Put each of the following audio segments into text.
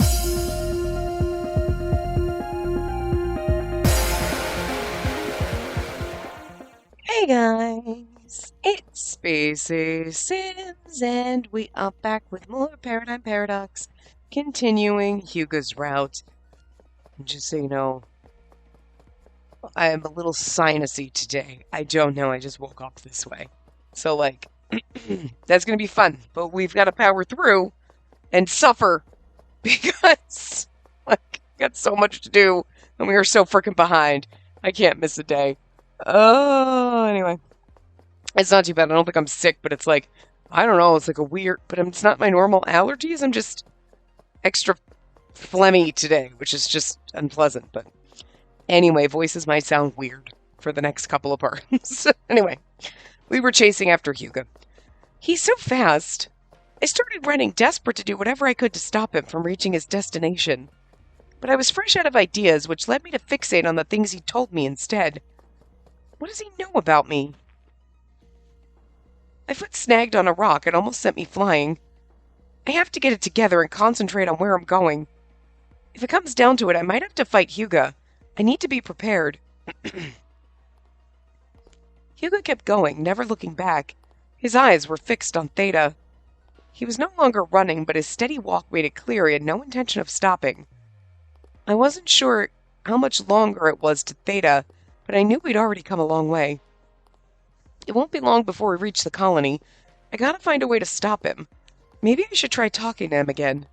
Hey guys, it's Spacey Sims, and we are back with more Paradigm Paradox, continuing Hugo's route. Just so you know, I am a little sinusy today. I don't know, I just woke up this way. So, that's gonna be fun, but we've got to power through and suffer because, got so much to do, and we are so freaking behind. I can't miss a day. Oh, anyway. It's not too bad. I don't think I'm sick, but it's like, I don't know. It's like a weird, but it's not my normal allergies. I'm just extra phlegmy today, which is just unpleasant. But anyway, voices might sound weird for the next couple of parts. Anyway, we were chasing after Hugo. He's so fast. I started running, desperate to do whatever I could to stop him from reaching his destination. But I was fresh out of ideas, which led me to fixate on the things he told me instead. What does he know about me? My foot snagged on a rock and almost sent me flying. I have to get it together and concentrate on where I'm going. If it comes down to it, I might have to fight Hugo. I need to be prepared. Hugo kept going, never looking back. His eyes were fixed on Theta. He was no longer running, but his steady walk made it clear he had no intention of stopping. I wasn't sure how much longer it was to Theta, but I knew we'd already come a long way. It won't be long before we reach the colony. I gotta find a way to stop him. Maybe I should try talking to him again.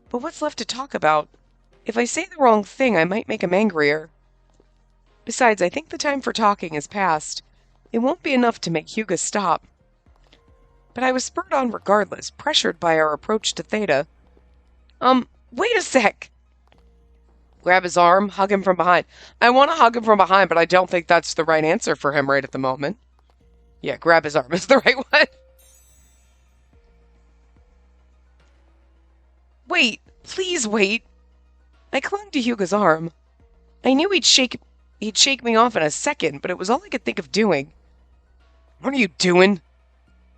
But what's left to talk about? If I say the wrong thing, I might make him angrier. Besides, I think the time for talking is past. It won't be enough to make Hugo stop. But I was spurred on regardless, pressured by our approach to Theta. Wait a sec! Grab his arm, hug him from behind. I want to hug him from behind, but I don't think that's the right answer for him right at the moment. Yeah, grab his arm is the right one. Wait, please wait. I clung to Hugo's arm. I knew he'd shake me off in a second, but it was all I could think of doing. What are you doing?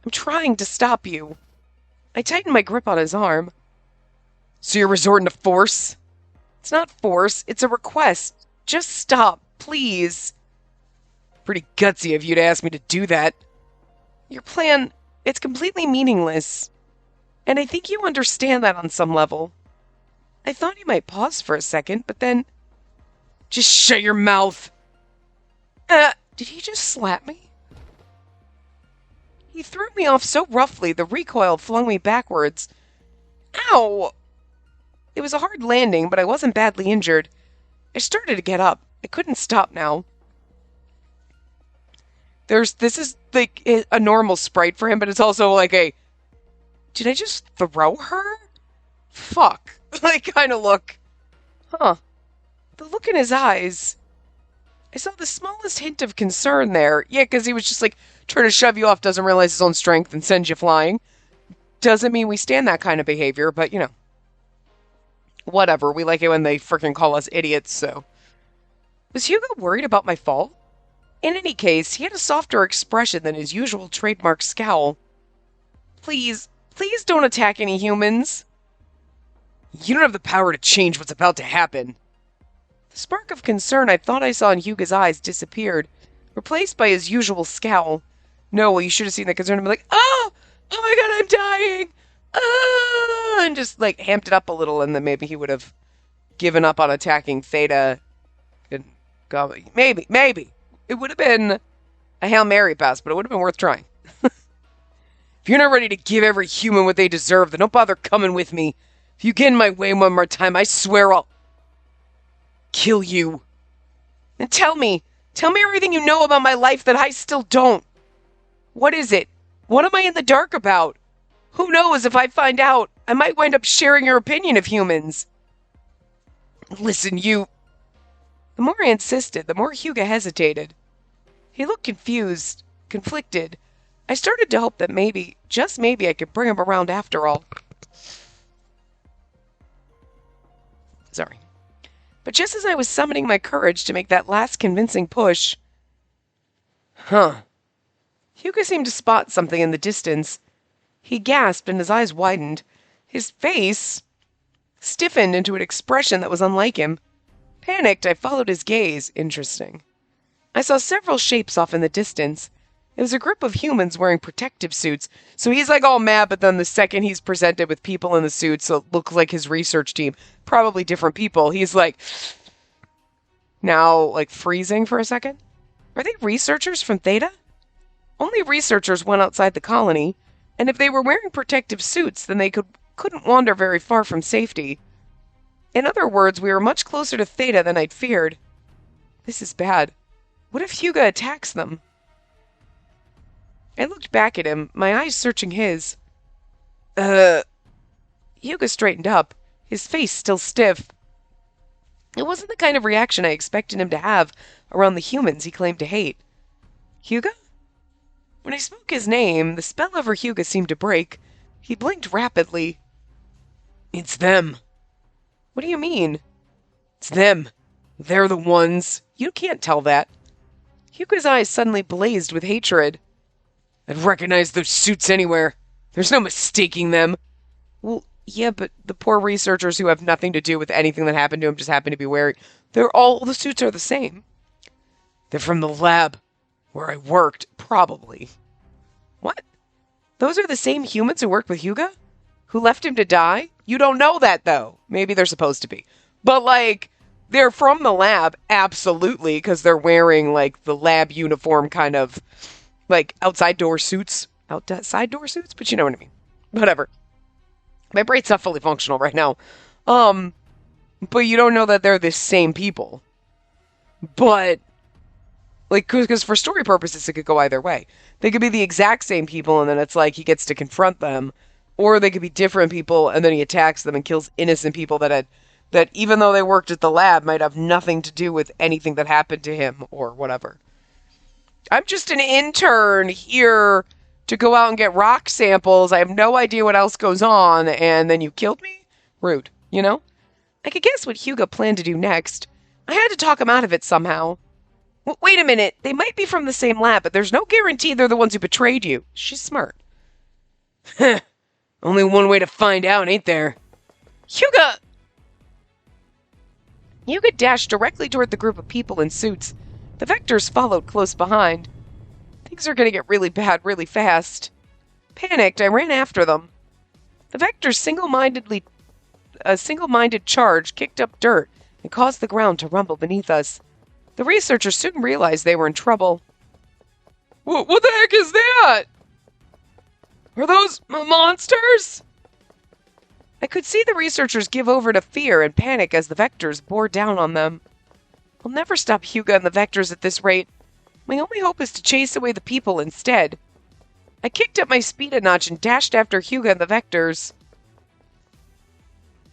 I'm trying to stop you. I tightened my grip on his arm. So you're resorting to force? It's not force, it's a request. Just stop, please. Pretty gutsy of you to ask me to do that. Your plan, it's completely meaningless. And I think you understand that on some level. I thought he might pause for a second, but then... Just shut your mouth! Did he just slap me? He threw me off so roughly, the recoil flung me backwards. Ow! It was a hard landing, but I wasn't badly injured. I started to get up. I couldn't stop now. This is like a normal sprite for him, but it's also like a... Did I just throw her? Fuck. Kind of look. Huh. The look in his eyes. I saw the smallest hint of concern there. Yeah, because he was just trying to shove you off, doesn't realize his own strength and sends you flying. Doesn't mean we stand that kind of behavior, but whatever. We like it when they freaking call us idiots, so. Was Hugo worried about my fall? In any case, he had a softer expression than his usual trademark scowl. Please don't attack any humans. You don't have the power to change what's about to happen. The spark of concern I thought I saw in Hugo's eyes disappeared, replaced by his usual scowl. No, well, you should have seen the concern. I'm like, oh my god, I'm dying. And just amped it up a little, and then maybe he would have given up on attacking Theta. And maybe it would have been a Hail Mary pass, but it would have been worth trying. If you're not ready to give every human what they deserve, then don't bother coming with me. If you get in my way one more time, I swear I'll kill you. And tell me everything you know about my life that I still don't. What is it? What am I in the dark about? Who knows, if I find out, I might wind up sharing your opinion of humans. Listen, you... The more I insisted, the more Hugo hesitated. He looked confused, conflicted. I started to hope that maybe, just maybe, I could bring him around after all. Sorry. But just as I was summoning my courage to make that last convincing push... Hugo seemed to spot something in the distance. He gasped and his eyes widened. His face... stiffened into an expression that was unlike him. Panicked, I followed his gaze. Interesting. I saw several shapes off in the distance. It was a group of humans wearing protective suits. So he's like all mad, but then the second he's presented with people in the suits that look like his research team, probably different people, he's like, now, like, freezing for a second. Are they researchers from Theta? Only researchers went outside the colony, and if they were wearing protective suits, then they couldn't wander very far from safety. In other words, we were much closer to Theta than I'd feared. This is bad. What if Hyuga attacks them? I looked back at him, my eyes searching his. Hyuga straightened up, his face still stiff. It wasn't the kind of reaction I expected him to have around the humans he claimed to hate. Hyuga? When I spoke his name, the spell over Hyuga seemed to break. He blinked rapidly. It's them. What do you mean? It's them. They're the ones. You can't tell that. Hyuga's eyes suddenly blazed with hatred. I'd recognize those suits anywhere. There's no mistaking them. Well, yeah, but the poor researchers who have nothing to do with anything that happened to him just happen to be wearing... all the suits are the same. They're from the lab where I worked, probably. What? Those are the same humans who worked with Hyuga? Who left him to die? You don't know that, though. Maybe they're supposed to be. But, like, they're from the lab, absolutely, because they're wearing, like, the lab uniform kind of... like, outside door suits, but you know what I mean. Whatever. My brain's not fully functional right now. But you don't know that they're the same people. But, like, because for story purposes, it could go either way. They could be the exact same people, and then it's like he gets to confront them. Or they could be different people, and then he attacks them and kills innocent people that even though they worked at the lab, might have nothing to do with anything that happened to him, or whatever. I'm just an intern here to go out and get rock samples. I have no idea what else goes on, and then you killed me? Rude, you know? I could guess what Hyuga planned to do next. I had to talk him out of it somehow. Wait a minute, they might be from the same lab, but there's no guarantee they're the ones who betrayed you. She's smart. Heh, only one way to find out, ain't there? Hyuga! Hyuga dashed directly toward the group of people in suits. The Vectors followed close behind. Things are going to get really bad really fast. Panicked, I ran after them. The Vectors' single-minded charge kicked up dirt and caused the ground to rumble beneath us. The researchers soon realized they were in trouble. What the heck is that? Are those monsters? I could see the researchers give over to fear and panic as the Vectors bore down on them. I'll never stop Hyuga and the Vectors at this rate. My only hope is to chase away the people instead. I kicked up my speed a notch and dashed after Hyuga and the Vectors.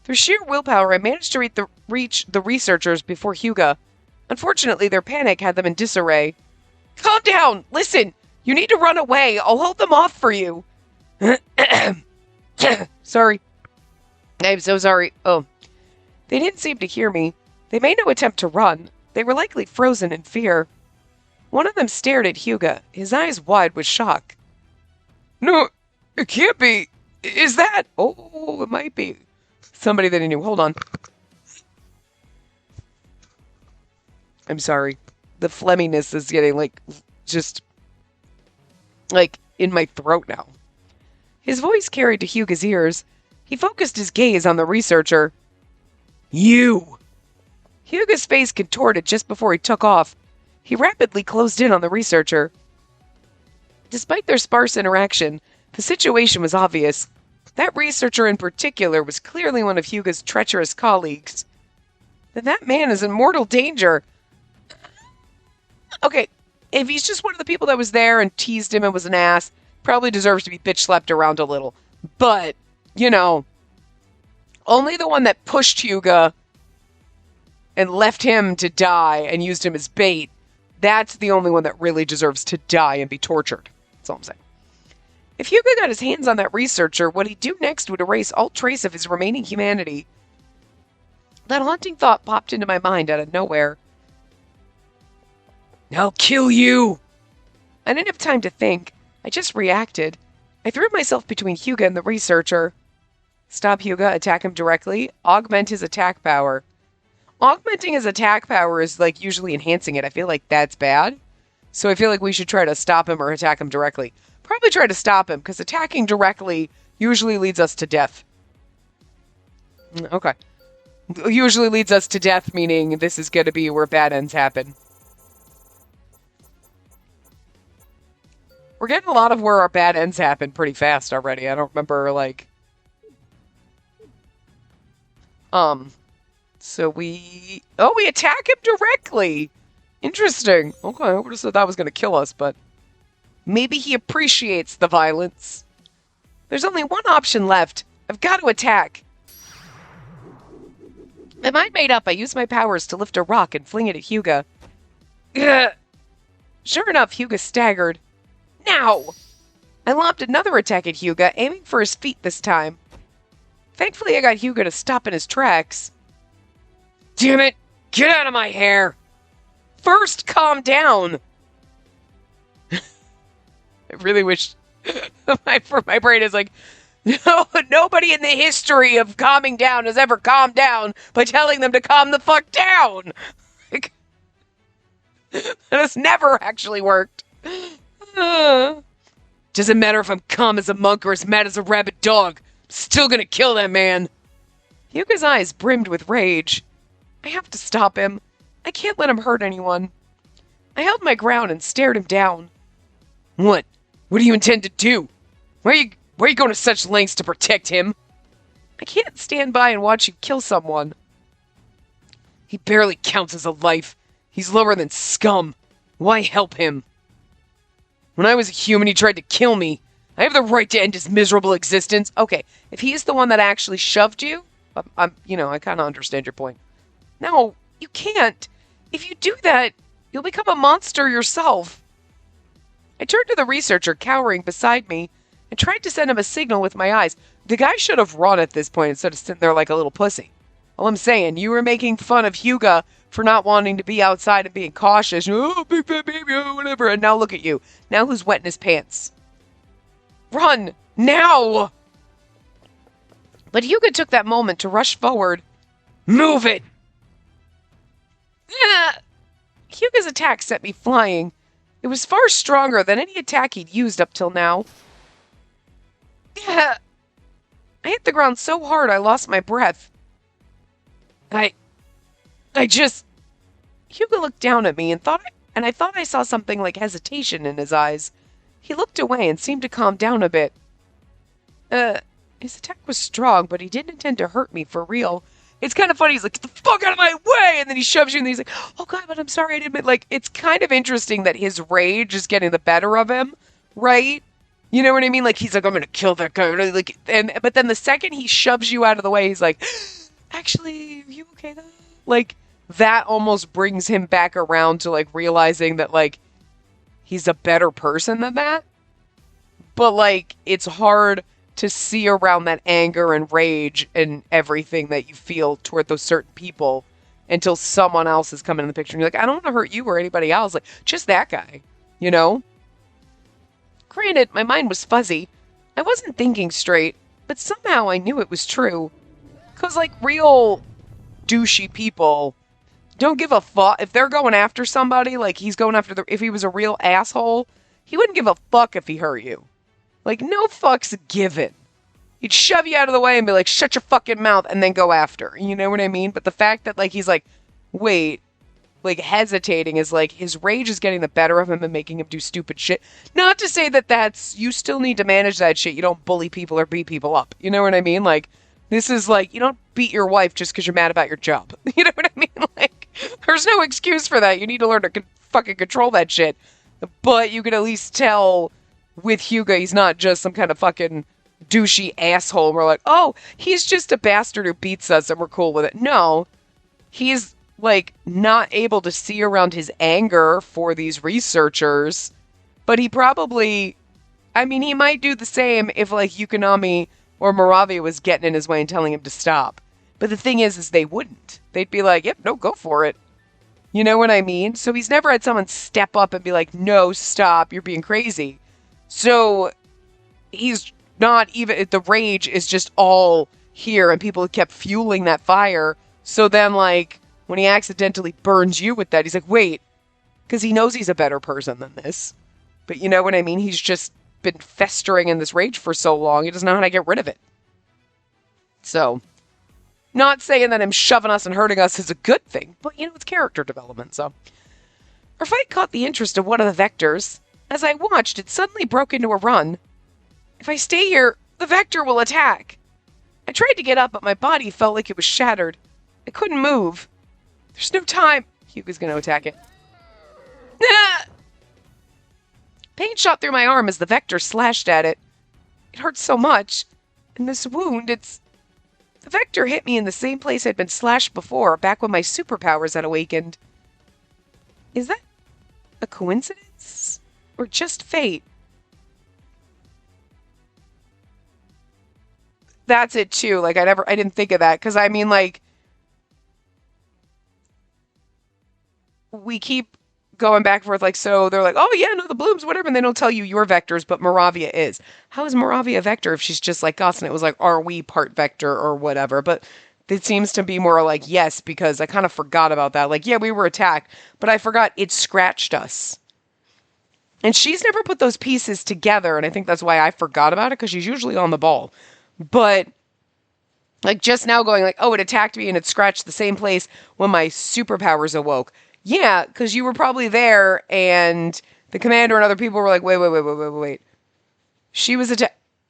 Through sheer willpower, I managed to reach the researchers before Hyuga. Unfortunately, their panic had them in disarray. Calm down! Listen! You need to run away! I'll hold them off for you! Sorry. I'm so sorry. Oh. They didn't seem to hear me. They made no attempt to run. They were likely frozen in fear. One of them stared at Hyuga, his eyes wide with shock. No, it can't be. Is that? Oh, it might be. Somebody that he knew. Hold on. I'm sorry. The phlegminess is getting, like, just, like, in my throat now. His voice carried to Hyuga's ears. He focused his gaze on the researcher. You! Hyuga's face contorted just before he took off. He rapidly closed in on the researcher. Despite their sparse interaction, the situation was obvious. That researcher in particular was clearly one of Hyuga's treacherous colleagues. Then that man is in mortal danger. Okay, if he's just one of the people that was there and teased him and was an ass, probably deserves to be bitch-slapped around a little. But, you know, only the one that pushed Hyuga and left him to die and used him as bait, that's the only one that really deserves to die and be tortured. That's all I'm saying. If Hyuga got his hands on that researcher, what he'd do next would erase all trace of his remaining humanity. That haunting thought popped into my mind out of nowhere. I'll kill you! I didn't have time to think. I just reacted. I threw myself between Hyuga and the researcher. Stop Hyuga, attack him directly. Augment his attack power. Augmenting his attack power is like usually enhancing it. I feel like that's bad. So I feel like we should try to stop him or attack him directly. Probably try to stop him, because attacking directly usually leads us to death. Okay. Usually leads us to death, meaning this is going to be where bad ends happen. We're getting a lot of where our bad ends happen pretty fast already. I don't remember, like... So we... Oh, we attack him directly! Interesting. Okay, I would have said that was going to kill us, but... Maybe he appreciates the violence. There's only one option left. I've got to attack. My mind made up, I used my powers to lift a rock and fling it at Hyuga. Sure enough, Hyuga staggered. Now! I lobbed another attack at Hyuga, aiming for his feet this time. Thankfully, I got Hyuga to stop in his tracks. Damn it! Get out of my hair! First, calm down! I really wish my brain is like, no, nobody in the history of calming down has ever calmed down by telling them to calm the fuck down. Like, that has never actually worked. Doesn't matter if I'm calm as a monk or as mad as a rabid dog. I'm still gonna kill that man. Hyuga's eyes brimmed with rage. I have to stop him. I can't let him hurt anyone. I held my ground and stared him down. What? What do you intend to do? Why are you going to such lengths to protect him? I can't stand by and watch you kill someone. He barely counts as a life. He's lower than scum. Why help him? When I was a human, he tried to kill me. I have the right to end his miserable existence. Okay, if he's the one that actually shoved you, I kind of understand your point. No, you can't. If you do that, you'll become a monster yourself. I turned to the researcher cowering beside me and tried to send him a signal with my eyes. The guy should have run at this point instead of sitting there like a little pussy. All I'm saying, you were making fun of Hyuga for not wanting to be outside and being cautious. Oh, big fat baby, oh, whatever. And now look at you. Now who's wetting his pants? Run! Now! But Hyuga took that moment to rush forward. Move it! Hyuga's attack sent me flying. It was far stronger than any attack he'd used up till now. I hit the ground so hard I lost my breath. I just... Hyuga looked down at me and I thought I saw something like hesitation in his eyes. He looked away and seemed to calm down a bit. His attack was strong, but he didn't intend to hurt me for real. It's kind of funny. He's like, get the fuck out of my way! And then he shoves you and he's like, oh god, but I'm sorry, I didn't mean... Like, it's kind of interesting that his rage is getting the better of him, right? You know what I mean? Like, he's like, I'm gonna kill that guy. Like, but then the second he shoves you out of the way, he's like, actually, are you okay though? Like, that almost brings him back around to, like, realizing that, like, he's a better person than that. But, like, it's hard to see around that anger and rage and everything that you feel toward those certain people until someone else has come in the picture. And you're like, I don't want to hurt you or anybody else. Like, just that guy, you know? Granted, my mind was fuzzy. I wasn't thinking straight, but somehow I knew it was true. Because, like, real douchey people don't give a fuck. If they're going after somebody, like, he's going after if he was a real asshole, he wouldn't give a fuck if he hurt you. Like, no fucks given. He'd shove you out of the way and be like, shut your fucking mouth, and then go after. You know what I mean? But the fact that, like, he's like, wait, like, hesitating is like, his rage is getting the better of him and making him do stupid shit. Not to say that you still need to manage that shit. You don't bully people or beat people up. You know what I mean? Like, this is like, you don't beat your wife just because you're mad about your job. You know what I mean? Like, there's no excuse for that. You need to learn to fucking control that shit. But you can at least tell with Hyuga, he's not just some kind of fucking douchey asshole. We're like, oh, he's just a bastard who beats us and we're cool with it. No, he's like not able to see around his anger for these researchers, but he probably, I mean, he might do the same if like Yukonami or Moravia was getting in his way and telling him to stop. But the thing is they wouldn't. They'd be like, yep, no, go for it. You know what I mean? So he's never had someone step up and be like, no, stop, you're being crazy. So he's not even, the rage is just all here, and people kept fueling that fire. So then, like, when he accidentally burns you with that, he's like, wait, because he knows he's a better person than this. But you know what I mean? He's just been festering in this rage for so long, he doesn't know how to get rid of it. So, not saying that him shoving us and hurting us is a good thing, but you know, it's character development, so. Our fight caught the interest of one of the Vectors. As I watched, it suddenly broke into a run. If I stay here, the Vector will attack. I tried to get up, but my body felt like it was shattered. I couldn't move. There's no time. Hugo's going to attack it. Ah! Pain shot through my arm as the Vector slashed at it. It hurt so much. And this wound, The Vector hit me in the same place I'd been slashed before, back when my superpowers had awakened. Is that a coincidence? Or just fate? That's it too. Like, I didn't think of that. Because, I mean, like, we keep going back and forth, like, so they're like, oh yeah, no, the blooms, whatever, and they don't tell you your vectors, but Moravia is. How is Moravia a vector if she's just like us? And it was like, are we part vector or whatever? But it seems to be more like yes, because I kind of forgot about that. Like, yeah, we were attacked, but I forgot it scratched us. And she's never put those pieces together, and I think that's why I forgot about it, because she's usually on the ball. But like just now going like, oh, it attacked me and it scratched the same place when my superpowers awoke. Yeah, because you were probably there, and the commander and other people were like, wait. She was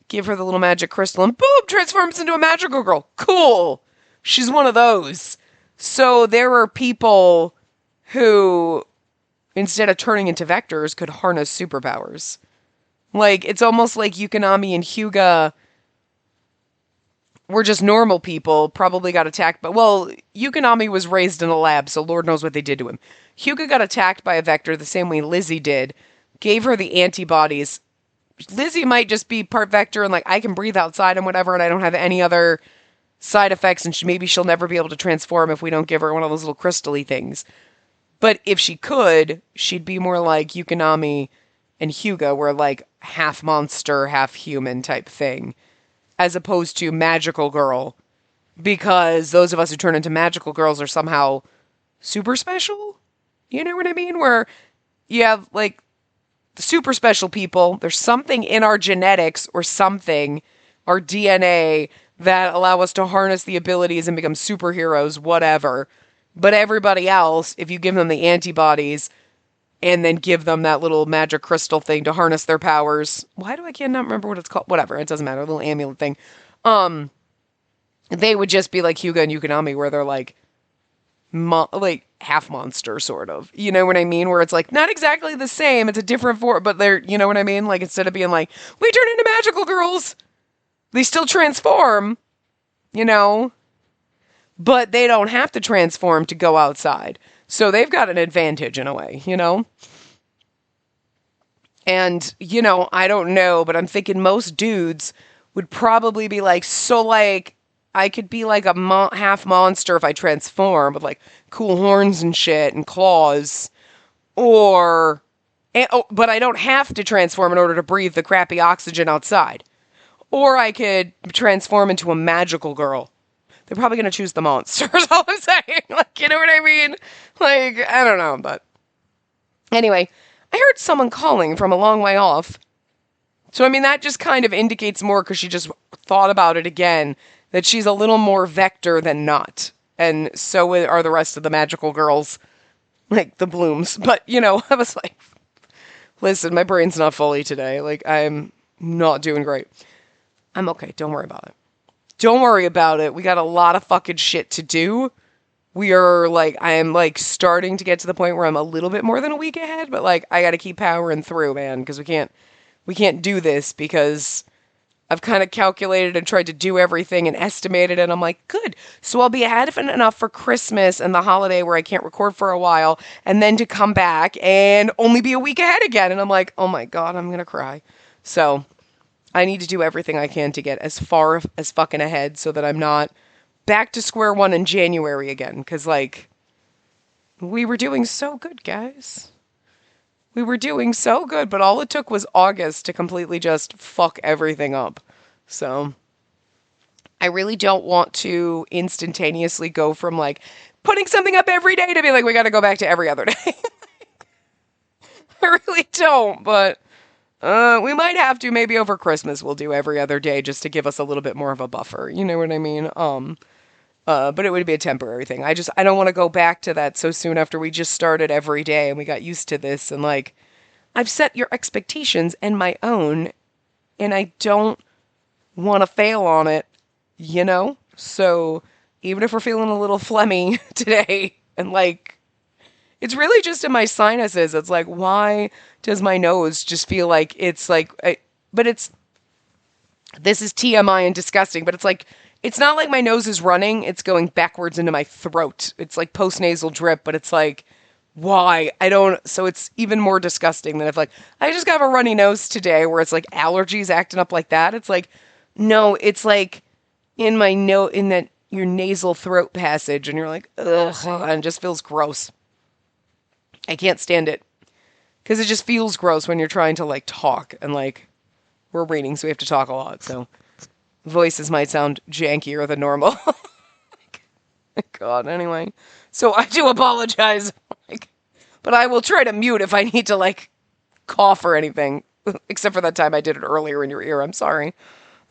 give her the little magic crystal, and boom, transforms into a magical girl. Cool. She's one of those. So there were people who, instead of turning into vectors, could harness superpowers. Like, it's almost like Yukonami and Hyuga were just normal people, probably got attacked. But, well, Yukonami was raised in a lab, so Lord knows what they did to him. Hyuga got attacked by a vector the same way Lizzie did, gave her the antibodies. Lizzie might just be part vector and, like, I can breathe outside and whatever, and I don't have any other side effects, and maybe she'll never be able to transform if we don't give her one of those little crystal-y things. But if she could, she'd be more like Yukonami and Hyuga, where, like, half monster, half human type thing, as opposed to magical girl, because those of us who turn into magical girls are somehow super special. You know what I mean? Where you have, like, the super special people, there's something in our genetics or something, our DNA, that allow us to harness the abilities and become superheroes, whatever. But everybody else, if you give them the antibodies and then give them that little magic crystal thing to harness their powers, why do I cannot remember what it's called? Whatever, it doesn't matter, a little amulet thing. They would just be like Hyuga and Yukonami, where they're like, like half monster, sort of. You know what I mean? Where it's like not exactly the same. It's a different form, but they're, you know what I mean? Like instead of being like, we turn into magical girls, they still transform, you know, but they don't have to transform to go outside. So they've got an advantage in a way, you know? And, you know, I don't know, but I'm thinking most dudes would probably be like, so like, I could be like a half monster if I transform with like cool horns and shit and claws. But I don't have to transform in order to breathe the crappy oxygen outside. Or I could transform into a magical girl. They're probably going to choose the monster, is all I'm saying. Like, you know what I mean? Like, I don't know, but... Anyway, I heard someone calling from a long way off. So, I mean, that just kind of indicates more, because she just thought about it again, that she's a little more vector than not. And so are the rest of the magical girls, like the blooms. But, you know, I was like, listen, my brain's not fully today. Like, I'm not doing great. I'm okay. Don't worry about it. Don't worry about it. We got a lot of fucking shit to do. We are, like, I am, like, starting to get to the point where I'm a little bit more than a week ahead, but, like, I gotta keep powering through, man, because we can't do this, because I've kind of calculated and tried to do everything and estimated, and I'm like, good. So I'll be ahead enough for Christmas and the holiday where I can't record for a while, and then to come back and only be a week ahead again. And I'm like, oh my God, I'm gonna cry. So I need to do everything I can to get as far as fucking ahead so that I'm not back to square one in January again. Because, like, we were doing so good, guys. We were doing so good, but all it took was August to completely just fuck everything up. So, I really don't want to instantaneously go from like putting something up every day to be like, we got to go back to every other day. I really don't, but we might have to. Maybe over Christmas we'll do every other day just to give us a little bit more of a buffer. You know what I mean? But it would be a temporary thing. I don't want to go back to that so soon after we just started every day and we got used to this. And like, I've set your expectations and my own, and I don't want to fail on it, you know? So even if we're feeling a little phlegmy today, and like, it's really just in my sinuses. It's like, why does my nose just feel like it's like, but it's, this is TMI and disgusting, but it's like, it's not like my nose is running. It's going backwards into my throat. It's like post-nasal drip, but it's like, why? I don't, so it's even more disgusting than if like, I just got a runny nose today where it's like allergies acting up like that. It's like, no, it's like in my in that, your nasal throat passage, and you're like, ugh, and it just feels gross. I can't stand it. Because it just feels gross when you're trying to like talk, and like, we're reading, so we have to talk a lot, so voices might sound jankier than normal. God, anyway. So I do apologize. But I will try to mute if I need to like cough or anything. Except for that time I did it earlier in your ear. I'm sorry.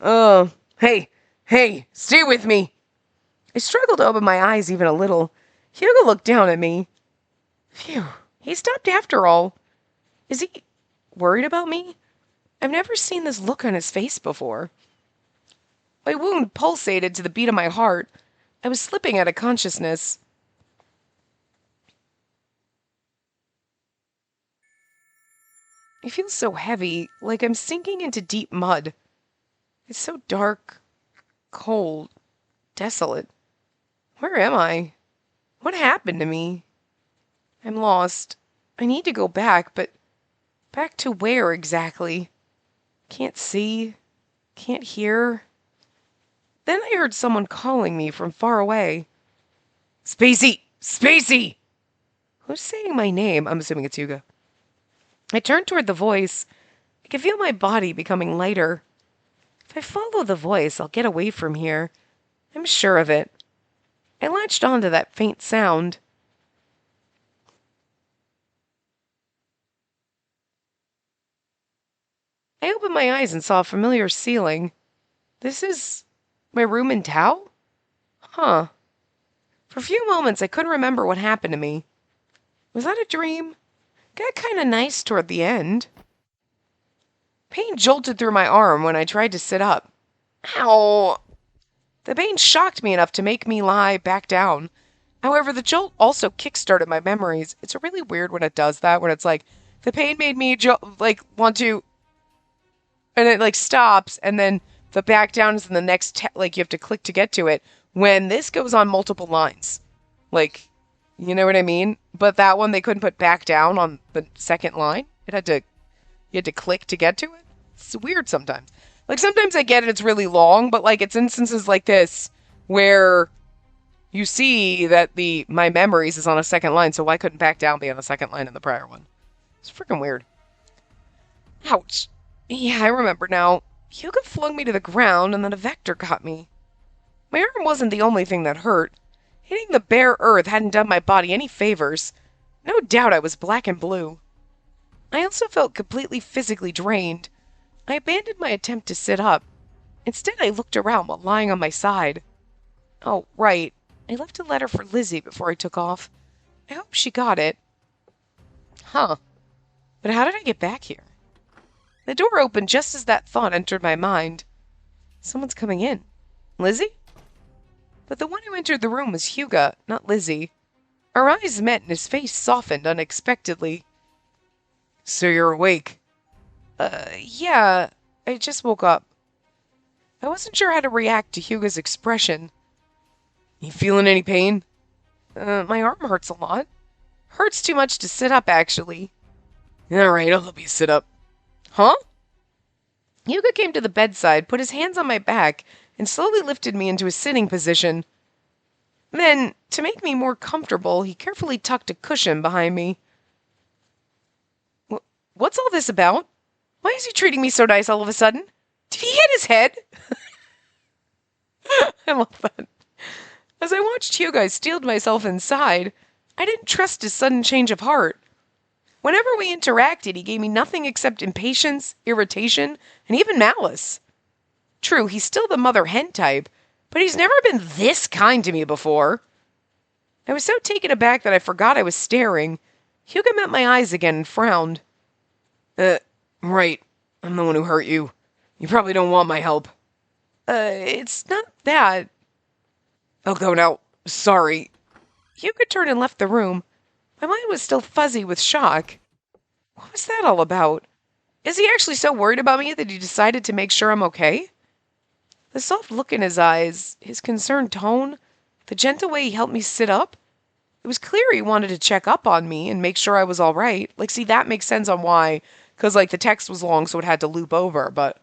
Hey, stay with me. I struggled to open my eyes even a little. Hugo looked down at me. Phew, he stopped after all. Is he worried about me? I've never seen this look on his face before. My wound pulsated to the beat of my heart. I was slipping out of consciousness. I feel so heavy, like I'm sinking into deep mud. It's so dark, cold, desolate. Where am I? What happened to me? I'm lost. I need to go back, but back to where exactly? Can't see, can't hear. Then I heard someone calling me from far away. Spacey! Spacey! Who's saying my name? I'm assuming it's Hugo. I turned toward the voice. I could feel my body becoming lighter. If I follow the voice, I'll get away from here. I'm sure of it. I latched onto that faint sound. I opened my eyes and saw a familiar ceiling. This is my room in Tao? Huh. For a few moments, I couldn't remember what happened to me. Was that a dream? Got kind of nice toward the end. Pain jolted through my arm when I tried to sit up. Ow! The pain shocked me enough to make me lie back down. However, the jolt also kick-started my memories. It's really weird when it does that, when it's like, the pain made me, want to, and it, like, stops, and then the back down is in the next, like, you have to click to get to it, when this goes on multiple lines. Like, you know what I mean? But that one, they couldn't put back down on the second line. You had to click to get to it. It's weird sometimes. Like, sometimes I get it, it's really long, but, like, it's instances like this where you see that my memories is on a second line, so why couldn't back down be on the second line in the prior one? It's freaking weird. Ouch. Yeah, I remember now. Hugo flung me to the ground, and then a vector got me. My arm wasn't the only thing that hurt. Hitting the bare earth hadn't done my body any favors. No doubt I was black and blue. I also felt completely physically drained. I abandoned my attempt to sit up. Instead, I looked around while lying on my side. Oh, right. I left a letter for Lizzie before I took off. I hope she got it. Huh. But how did I get back here? The door opened just as that thought entered my mind. Someone's coming in. Lizzie? But the one who entered the room was Hugo, not Lizzie. Our eyes met and his face softened unexpectedly. So you're awake? Yeah. I just woke up. I wasn't sure how to react to Hugo's expression. You feeling any pain? My arm hurts a lot. Hurts too much to sit up, actually. Alright, I'll help you sit up. Huh? Hugo came to the bedside, put his hands on my back, and slowly lifted me into a sitting position. Then, to make me more comfortable, he carefully tucked a cushion behind me. What's all this about? Why is he treating me so nice all of a sudden? Did he hit his head? I love that. As I watched Hugo, I steeled myself inside. I didn't trust his sudden change of heart. Whenever we interacted, he gave me nothing except impatience, irritation, and even malice. True, he's still the mother hen type, but he's never been this kind to me before. I was so taken aback that I forgot I was staring. Hugo met my eyes again and frowned. Right. I'm the one who hurt you. You probably don't want my help. It's not that. I'll go now. Sorry. Hugo turned and left the room. My mind was still fuzzy with shock. What was that all about? Is he actually so worried about me that he decided to make sure I'm okay? The soft look in his eyes, his concerned tone, the gentle way he helped me sit up. It was clear he wanted to check up on me and make sure I was all right. Like, see, that makes sense on why. Because, like, the text was long, so it had to loop over. But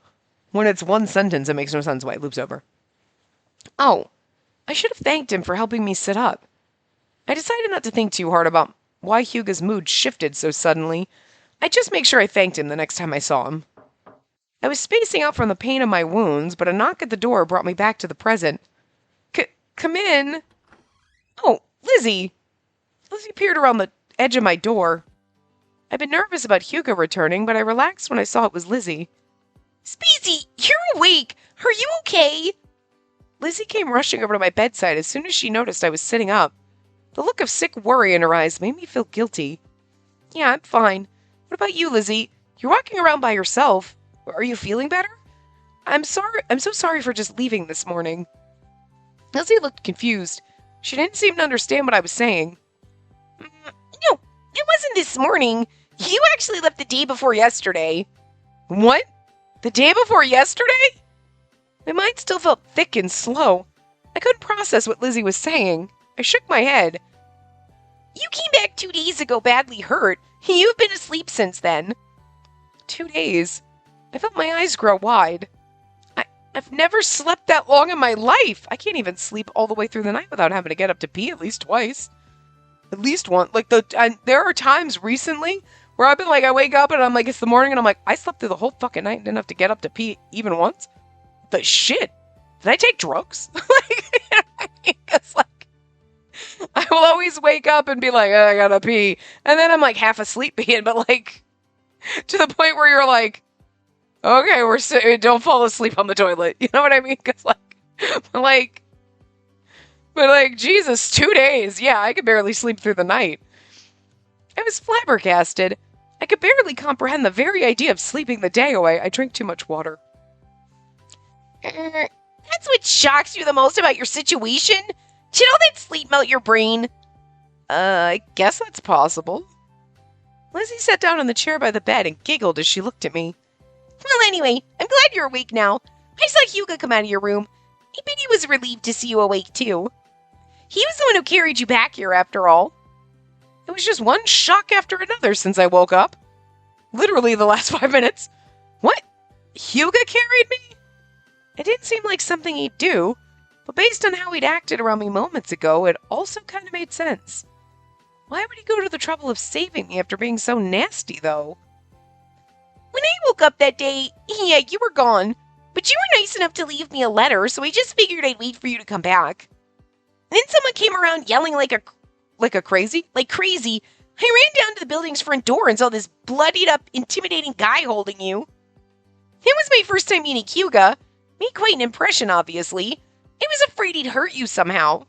when it's one sentence, it makes no sense why it loops over. Oh, I should have thanked him for helping me sit up. I decided not to think too hard about why Hugo's mood shifted so suddenly. I'd just make sure I thanked him the next time I saw him. I was spacing out from the pain of my wounds, but a knock at the door brought me back to the present. Come in. Oh, Lizzie. Lizzie peered around the edge of my door. I'd been nervous about Hugo returning, but I relaxed when I saw it was Lizzie. Speezy, you're awake. Are you okay? Lizzie came rushing over to my bedside as soon as she noticed I was sitting up. The look of sick worry in her eyes made me feel guilty. Yeah, I'm fine. What about you, Lizzie? You're walking around by yourself. Are you feeling better? I'm so sorry for just leaving this morning. Lizzie looked confused. She didn't seem to understand what I was saying. No, it wasn't this morning. You actually left the day before yesterday. What? The day before yesterday? My mind still felt thick and slow. I couldn't process what Lizzie was saying. I shook my head. You came back 2 days ago badly hurt. You've been asleep since then. 2 days? I felt my eyes grow wide. I've never slept that long in my life. I can't even sleep all the way through the night without having to get up to pee at least twice. At least once. Like, there are times recently where I've been like, I wake up and I'm like, it's the morning, and I'm like, I slept through the whole fucking night and didn't have to get up to pee even once. The shit. Did I take drugs? It's like, I will always wake up and be like, oh, I gotta pee. And then I'm like half asleep peeing, but like, to the point where you're like, okay, don't fall asleep on the toilet. You know what I mean? Because but Jesus, 2 days. Yeah, I could barely sleep through the night. I was flabbergasted. I could barely comprehend the very idea of sleeping the day away. I drank too much water. That's what shocks you the most about your situation? Did all that sleep melt your brain? I guess that's possible. Lizzie sat down on the chair by the bed and giggled as she looked at me. Well, anyway, I'm glad you're awake now. I saw Hugo come out of your room. I bet he was relieved to see you awake, too. He was the one who carried you back here, after all. It was just one shock after another since I woke up. Literally the last 5 minutes. What? Hugo carried me? It didn't seem like something he'd do, but based on how he'd acted around me moments ago, it also kind of made sense. Why would he go to the trouble of saving me after being so nasty, though? When I woke up that day, yeah, you were gone, but you were nice enough to leave me a letter, so I just figured I'd wait for you to come back. Then someone came around yelling like crazy. I ran down to the building's front door and saw this bloodied up, intimidating guy holding you. It was my first time meeting Hugo. Made quite an impression, obviously. I was afraid he'd hurt you somehow.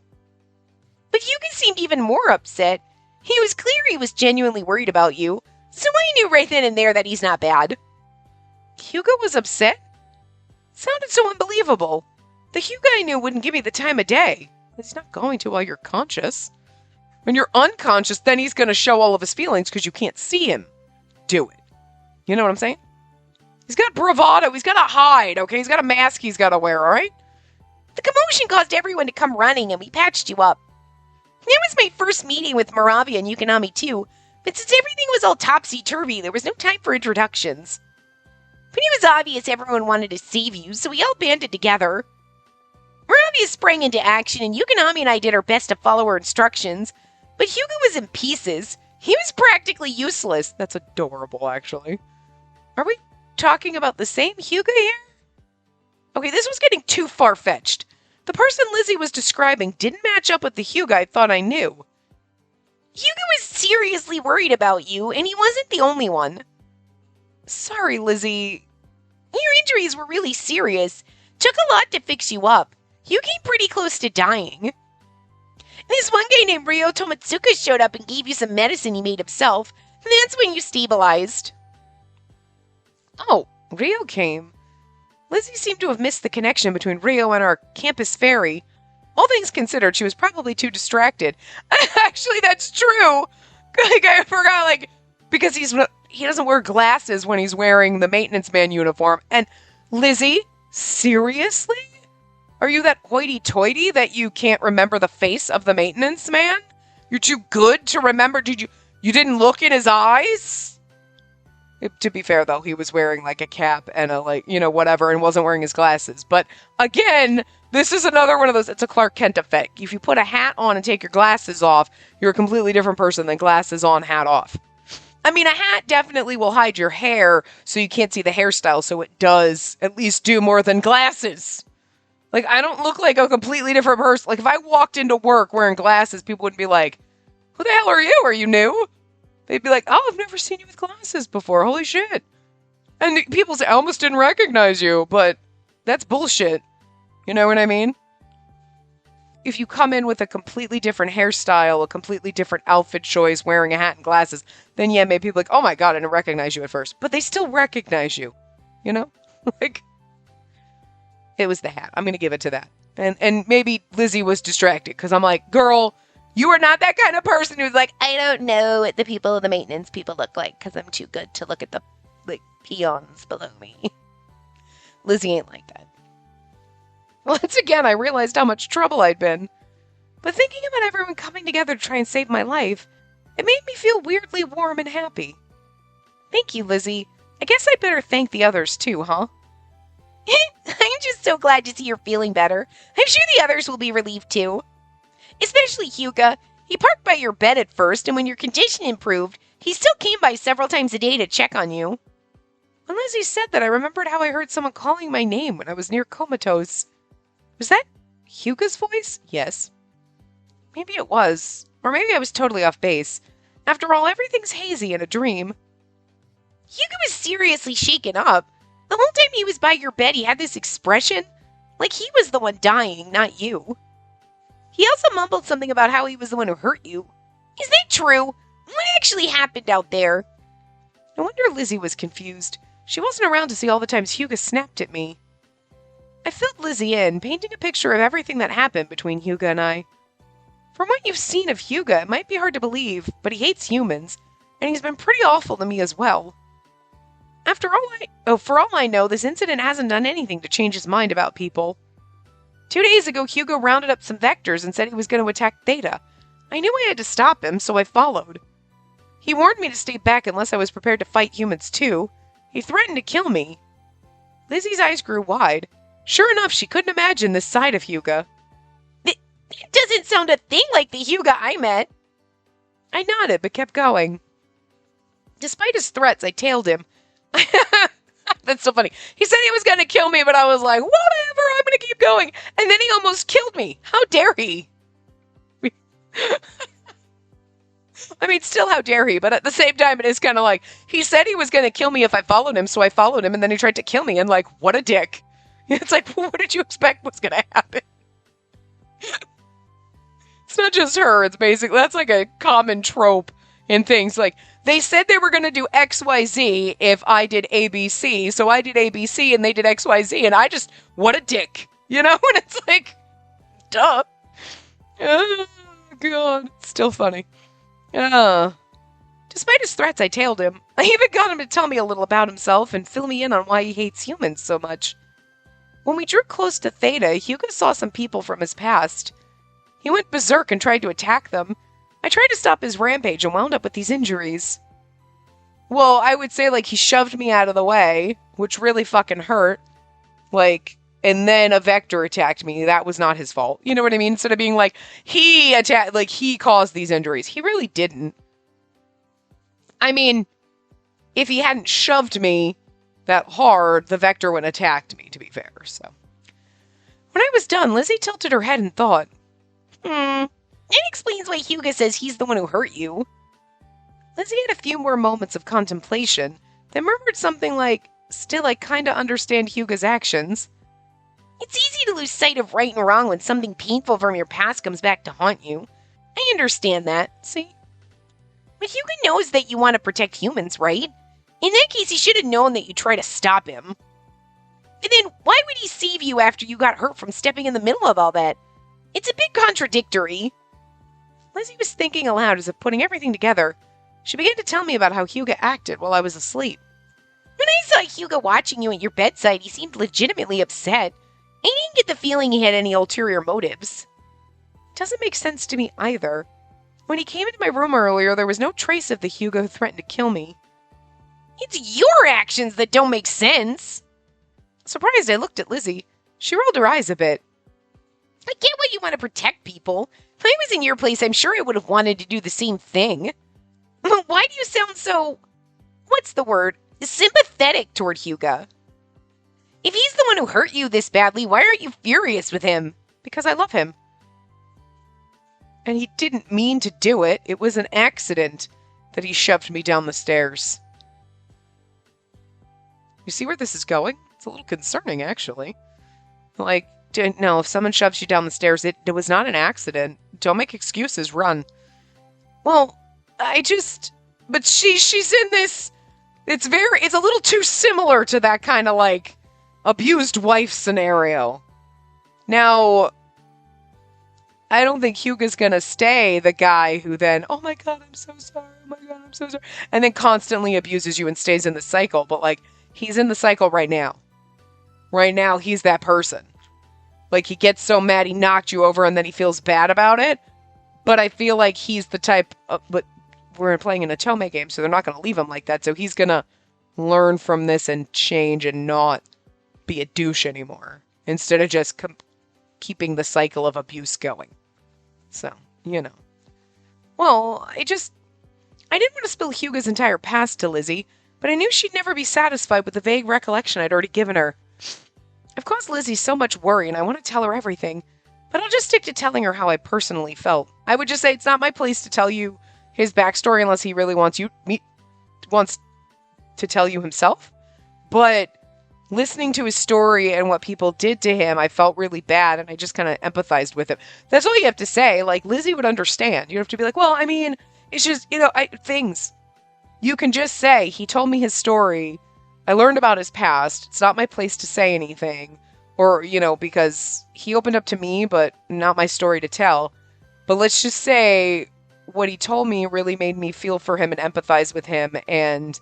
But Hugo seemed even more upset. He was clear he was genuinely worried about you, so I knew right then and there that he's not bad. Hugo was upset? Sounded so unbelievable. The Hugo I knew wouldn't give me the time of day. He's not going to while you're conscious. When you're unconscious, then he's going to show all of his feelings because you can't see him do it. You know what I'm saying? He's got bravado. He's got to hide, okay? He's got a mask he's got to wear, all right? The commotion caused everyone to come running, and we patched you up. That was my first meeting with Moravia and Yukonami, too. But since everything was all topsy-turvy, there was no time for introductions. But it was obvious everyone wanted to save you, so we all banded together. Moravia sprang into action, and Yukonami and I did our best to follow her instructions. But Hugo was in pieces. He was practically useless. That's adorable, actually. Are we talking about the same Hugo here? Okay, this was getting too far-fetched. The person Lizzie was describing didn't match up with the Hyuga I thought I knew. Hyuga was seriously worried about you, and he wasn't the only one. Sorry, Lizzie. Your injuries were really serious. Took a lot to fix you up. You came pretty close to dying. This one guy named Ryo Tomatsuka showed up and gave you some medicine he made himself. And that's when you stabilized. Oh, Ryo came. Lizzie seemed to have missed the connection between Ryo and our campus fairy. All things considered, she was probably too distracted. Actually, that's true. Like, I forgot, because he doesn't wear glasses when he's wearing the maintenance man uniform. And Lizzie, seriously? Are you that hoity-toity that you can't remember the face of the maintenance man? You're too good to remember? You didn't look in his eyes? To be fair, though, he was wearing, a cap and a, whatever, and wasn't wearing his glasses. But, again, this is another one of those, it's a Clark Kent effect. If you put a hat on and take your glasses off, you're a completely different person than glasses on, hat off. I mean, a hat definitely will hide your hair so you can't see the hairstyle, so it does at least do more than glasses. I don't look like a completely different person. If I walked into work wearing glasses, people would be like, who the hell are you? Are you new? They'd be like, oh, I've never seen you with glasses before. Holy shit. And people say, I almost didn't recognize you, but that's bullshit. You know what I mean? If you come in with a completely different hairstyle, a completely different outfit choice, wearing a hat and glasses, then yeah, maybe people are like, oh my god, I didn't recognize you at first. But they still recognize you. You know? It was the hat. I'm going to give it to that. And maybe Lizzie was distracted because I'm like, girl, you are not that kind of person who's like, I don't know what the people of the maintenance people look like because I'm too good to look at the peons below me. Lizzie ain't like that. Once again, I realized how much trouble I'd been. But thinking about everyone coming together to try and save my life, it made me feel weirdly warm and happy. Thank you, Lizzie. I guess I'd better thank the others too, huh? I'm just so glad to see you're feeling better. I'm sure the others will be relieved too. Especially Hyuga. He parked by your bed at first, and when your condition improved, he still came by several times a day to check on you. When Lizzie said that, I remembered how I heard someone calling my name when I was near comatose. Was that Hyuga's voice? Yes. Maybe it was. Or maybe I was totally off base. After all, everything's hazy in a dream. Hyuga was seriously shaken up. The whole time he was by your bed, he had this expression, like he was the one dying, not you. He also mumbled something about how he was the one who hurt you. Is that true? What actually happened out there? No wonder Lizzie was confused. She wasn't around to see all the times Hyuga snapped at me. I filled Lizzie in, painting a picture of everything that happened between Hyuga and I. From what you've seen of Hyuga, it might be hard to believe, but he hates humans, and he's been pretty awful to me as well. For all I know, this incident hasn't done anything to change his mind about people. 2 days ago, Hyuga rounded up some vectors and said he was going to attack Theta. I knew I had to stop him, so I followed. He warned me to stay back unless I was prepared to fight humans too. He threatened to kill me. Lizzie's eyes grew wide. Sure enough, she couldn't imagine this side of Hyuga. It doesn't sound a thing like the Hyuga I met. I nodded, but kept going. Despite his threats, I tailed him. That's so funny. He said he was going to kill me, but I was like, whatever, I'm going to keep going. And then he almost killed me. How dare he? I mean, still, how dare he? But at the same time, it is kind of like, he said he was going to kill me if I followed him, so I followed him, and then he tried to kill me, and what a dick. It's like, what did you expect was going to happen? It's not just her, it's basically, that's like a common trope in things. They said they were going to do XYZ if I did ABC, so I did ABC and they did XYZ, and what a dick. You know? And it's like, duh. Oh, God. It's still funny. Despite his threats, I tailed him. I even got him to tell me a little about himself and fill me in on why he hates humans so much. When we drew close to Theta, Hyuga saw some people from his past. He went berserk and tried to attack them. I tried to stop his rampage and wound up with these injuries. Well, I would say, he shoved me out of the way, which really fucking hurt. And then a vector attacked me. That was not his fault. You know what I mean? Instead of being he attacked, he caused these injuries. He really didn't. I mean, if he hadn't shoved me that hard, the vector would have attacked me, to be fair, so. When I was done, Lizzie tilted her head and thought, That explains why Hugo says he's the one who hurt you. Lizzie had a few more moments of contemplation, then murmured something like, still, I kinda understand Hugo's actions. It's easy to lose sight of right and wrong when something painful from your past comes back to haunt you. I understand that, See? but Hugo knows that you want to protect humans, right? In that case, he should have known that you'd try to stop him. And then, why would he save you after you got hurt from stepping in the middle of all that? It's a bit contradictory. Lizzie was thinking aloud as if putting everything together. She began to tell me about how Hugo acted while I was asleep. When I saw Hugo watching you at your bedside, he seemed legitimately upset. I didn't get the feeling he had any ulterior motives. It doesn't make sense to me either. When he came into my room earlier, there was no trace of the Hugo who threatened to kill me. It's your actions that don't make sense. Surprised, I looked at Lizzie. She rolled her eyes a bit. I get why you want to protect people. If I was in your place, I'm sure I would have wanted to do the same thing. Why do you sound so, what's the word, sympathetic toward Hugo? If he's the one who hurt you this badly, why aren't you furious with him? Because I love him. And he didn't mean to do it. It was an accident that he shoved me down the stairs. You see where this is going? It's a little concerning, actually. Like, no, if someone shoves you down the stairs, it was not an accident. Don't make excuses, run. Well, but she's in this, it's a little too similar to that kind of, like, abused wife scenario. Now, I don't think Hugo's gonna stay the guy who then, oh my god, I'm so sorry, oh my god, I'm so sorry, and then constantly abuses you and stays in the cycle, but, like, he's in the cycle right now. Right now, he's that person. Like, he gets so mad he knocked you over and then he feels bad about it, but I feel like he's the type of, but we're playing an Otome game, so they're not gonna leave him like that, so he's gonna learn from this and change and not be a douche anymore, instead of just keeping the cycle of abuse going. So, you know. Well, I didn't want to spill Hugo's entire past to Lizzie, but I knew she'd never be satisfied with the vague recollection I'd already given her. I've caused Lizzie so much worry, and I want to tell her everything, but I'll just stick to telling her how I personally felt. I would just say it's not my place to tell you his backstory unless he really wants to tell you himself, but listening to his story and what people did to him, I felt really bad, and I just kind of empathized with him. That's all you have to say. Like, Lizzie would understand. You don't have to be like, well, I mean, it's just, things. You can just say, he told me his story. I learned about his past. It's not my place to say anything. Or, because he opened up to me, but not my story to tell. But let's just say what he told me really made me feel for him and empathize with him, and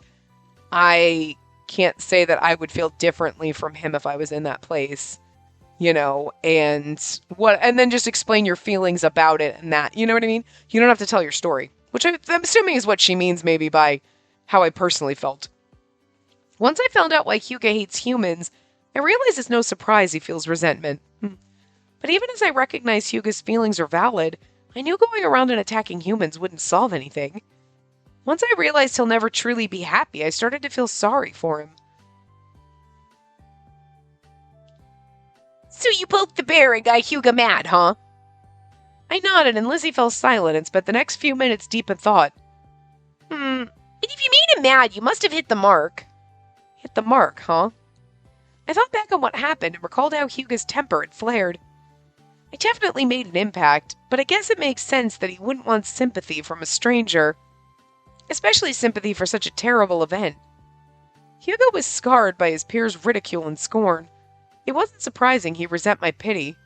I can't say that I would feel differently from him if I was in that place, and then just explain your feelings about it and that, you know what I mean? You don't have to tell your story, which I'm assuming is what she means maybe by how I personally felt. Once I found out why Hugo hates humans, I realize it's no surprise he feels resentment. But even as I recognize Hugo's feelings are valid, I knew going around and attacking humans wouldn't solve anything. Once I realized he'll never truly be happy, I started to feel sorry for him. So you poked the bear and got Hugo mad, huh? I nodded and Lizzie fell silent and spent the next few minutes deep in thought. And if you made him mad, you must have hit the mark. Hit the mark, huh? I thought back on what happened and recalled how Hugo's temper had flared. I definitely made an impact, but I guess it makes sense that he wouldn't want sympathy from a stranger. Especially sympathy for such a terrible event. Hugo was scarred by his peers' ridicule and scorn. It wasn't surprising he'd resent my pity.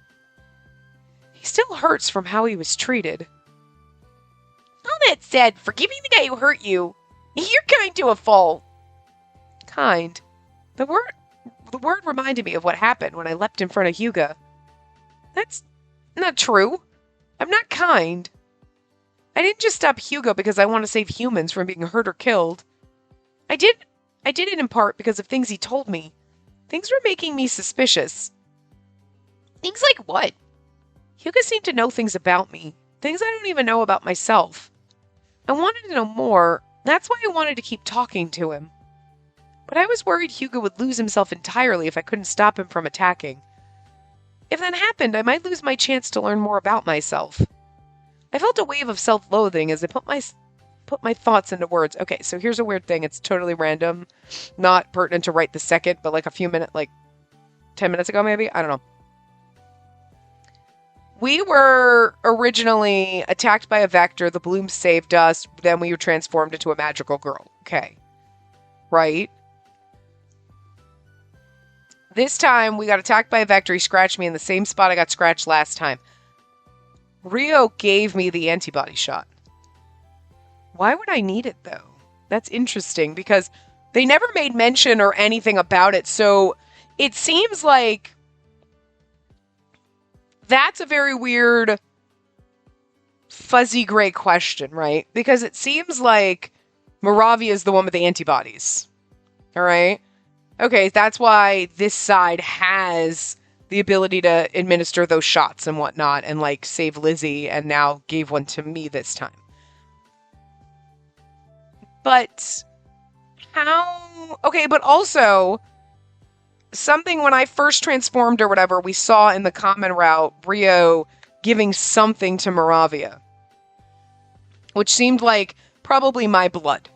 He still hurts from how he was treated. All that said, forgiving the guy who hurt you, you're kind to a fault. Kind? The word reminded me of what happened when I leapt in front of Hugo. That's not true. I'm not kind. I didn't just stop Hugo because I want to save humans from being hurt or killed. I did it in part because of things he told me. Things were making me suspicious. Things like what? Hugo seemed to know things about me. Things I don't even know about myself. I wanted to know more. That's why I wanted to keep talking to him. But I was worried Hugo would lose himself entirely if I couldn't stop him from attacking. If that happened, I might lose my chance to learn more about myself. I felt a wave of self-loathing as I put my thoughts into words. Okay, so here's a weird thing. It's totally random, not pertinent to right the second, but like a few minutes, like 10 minutes ago maybe? I don't know. We were originally attacked by a vector. The bloom saved us. Then we were transformed into a magical girl. Okay. Right? This time, we got attacked by a vector. He scratched me in the same spot I got scratched last time. Rio gave me the antibody shot. Why would I need it, though? That's interesting, because they never made mention or anything about it, so it seems like that's a very weird, fuzzy gray question, right? Because it seems like Moravia is the one with the antibodies. All right? Okay, that's why this side has the ability to administer those shots and whatnot and, like, save Lizzie, and now gave one to me this time. But how... Okay, but also, something when I first transformed or whatever, we saw in the common route Rio giving something to Moravia, which seemed like probably my blood.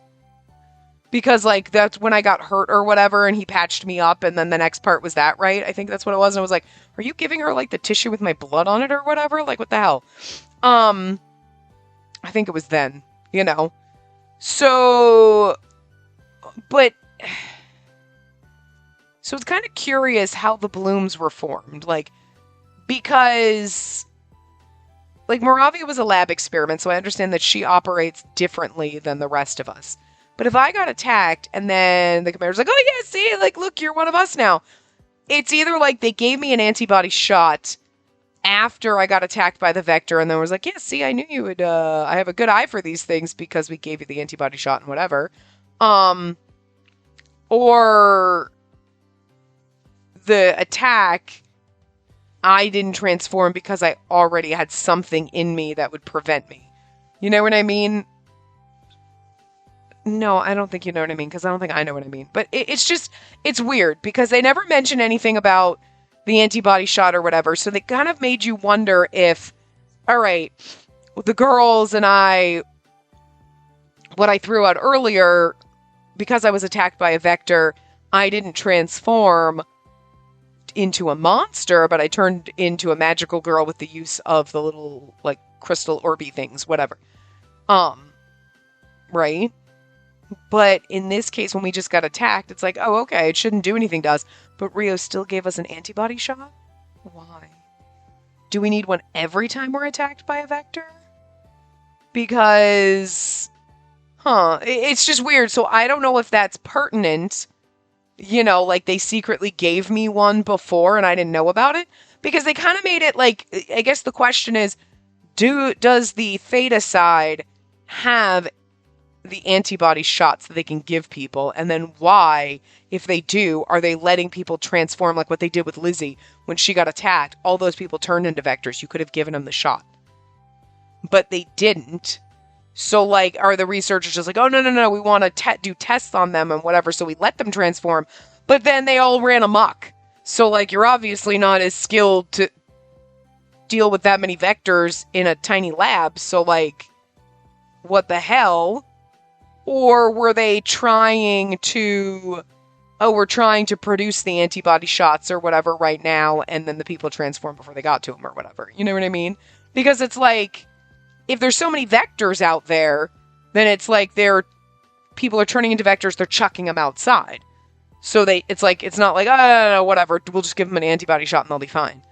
Because, like, that's when I got hurt or whatever, and he patched me up, and then the next part was that, right? I think that's what it was, and I was like, are you giving her, like, the tissue with my blood on it or whatever? Like, what the hell? I think it was then, you know? So, but... So it's kind of curious how the blooms were formed, like, because, like, Moravia was a lab experiment, so I understand that she operates differently than the rest of us. But if I got attacked and then the commander's like, oh yeah, see, like, look, you're one of us now. It's either like they gave me an antibody shot after I got attacked by the vector and then was like, yeah, see, I knew you would, I have a good eye for these things because we gave you the antibody shot and whatever. Or the attack, I didn't transform because I already had something in me that would prevent me. You know what I mean? No, I don't think you know what I mean, because I don't think I know what I mean. But it's weird, because they never mention anything about the antibody shot or whatever, so they kind of made you wonder if, all right, the girls and I, what I threw out earlier, because I was attacked by a vector, I didn't transform into a monster, but I turned into a magical girl with the use of the little, like, crystal orby things, whatever. Right? But in this case, when we just got attacked, it's like, oh, okay, it shouldn't do anything to us. But Rio still gave us an antibody shot? Why? Do we need one every time we're attacked by a vector? Because, it's just weird. So I don't know if that's pertinent. You know, like they secretly gave me one before and I didn't know about it. Because they kind of made it like, I guess the question is, does the Theta side have the antibody shots that they can give people, and then why, if they do, are they letting people transform like what they did with Lizzie when she got attacked? All those people turned into vectors. You could have given them the shot, but they didn't. So, like, are the researchers just like, oh, no, we want to do tests on them and whatever, so we let them transform, but then they all ran amok. So, like, you're obviously not as skilled to deal with that many vectors in a tiny lab, so, like, what the hell? Or were they trying to, we're trying to produce the antibody shots or whatever right now, and then the people transform before they got to them or whatever. You know what I mean? Because it's like, if there's so many vectors out there, then it's like people are turning into vectors, they're chucking them outside. So it's like, it's not like, oh, whatever, we'll just give them an antibody shot and they'll be fine.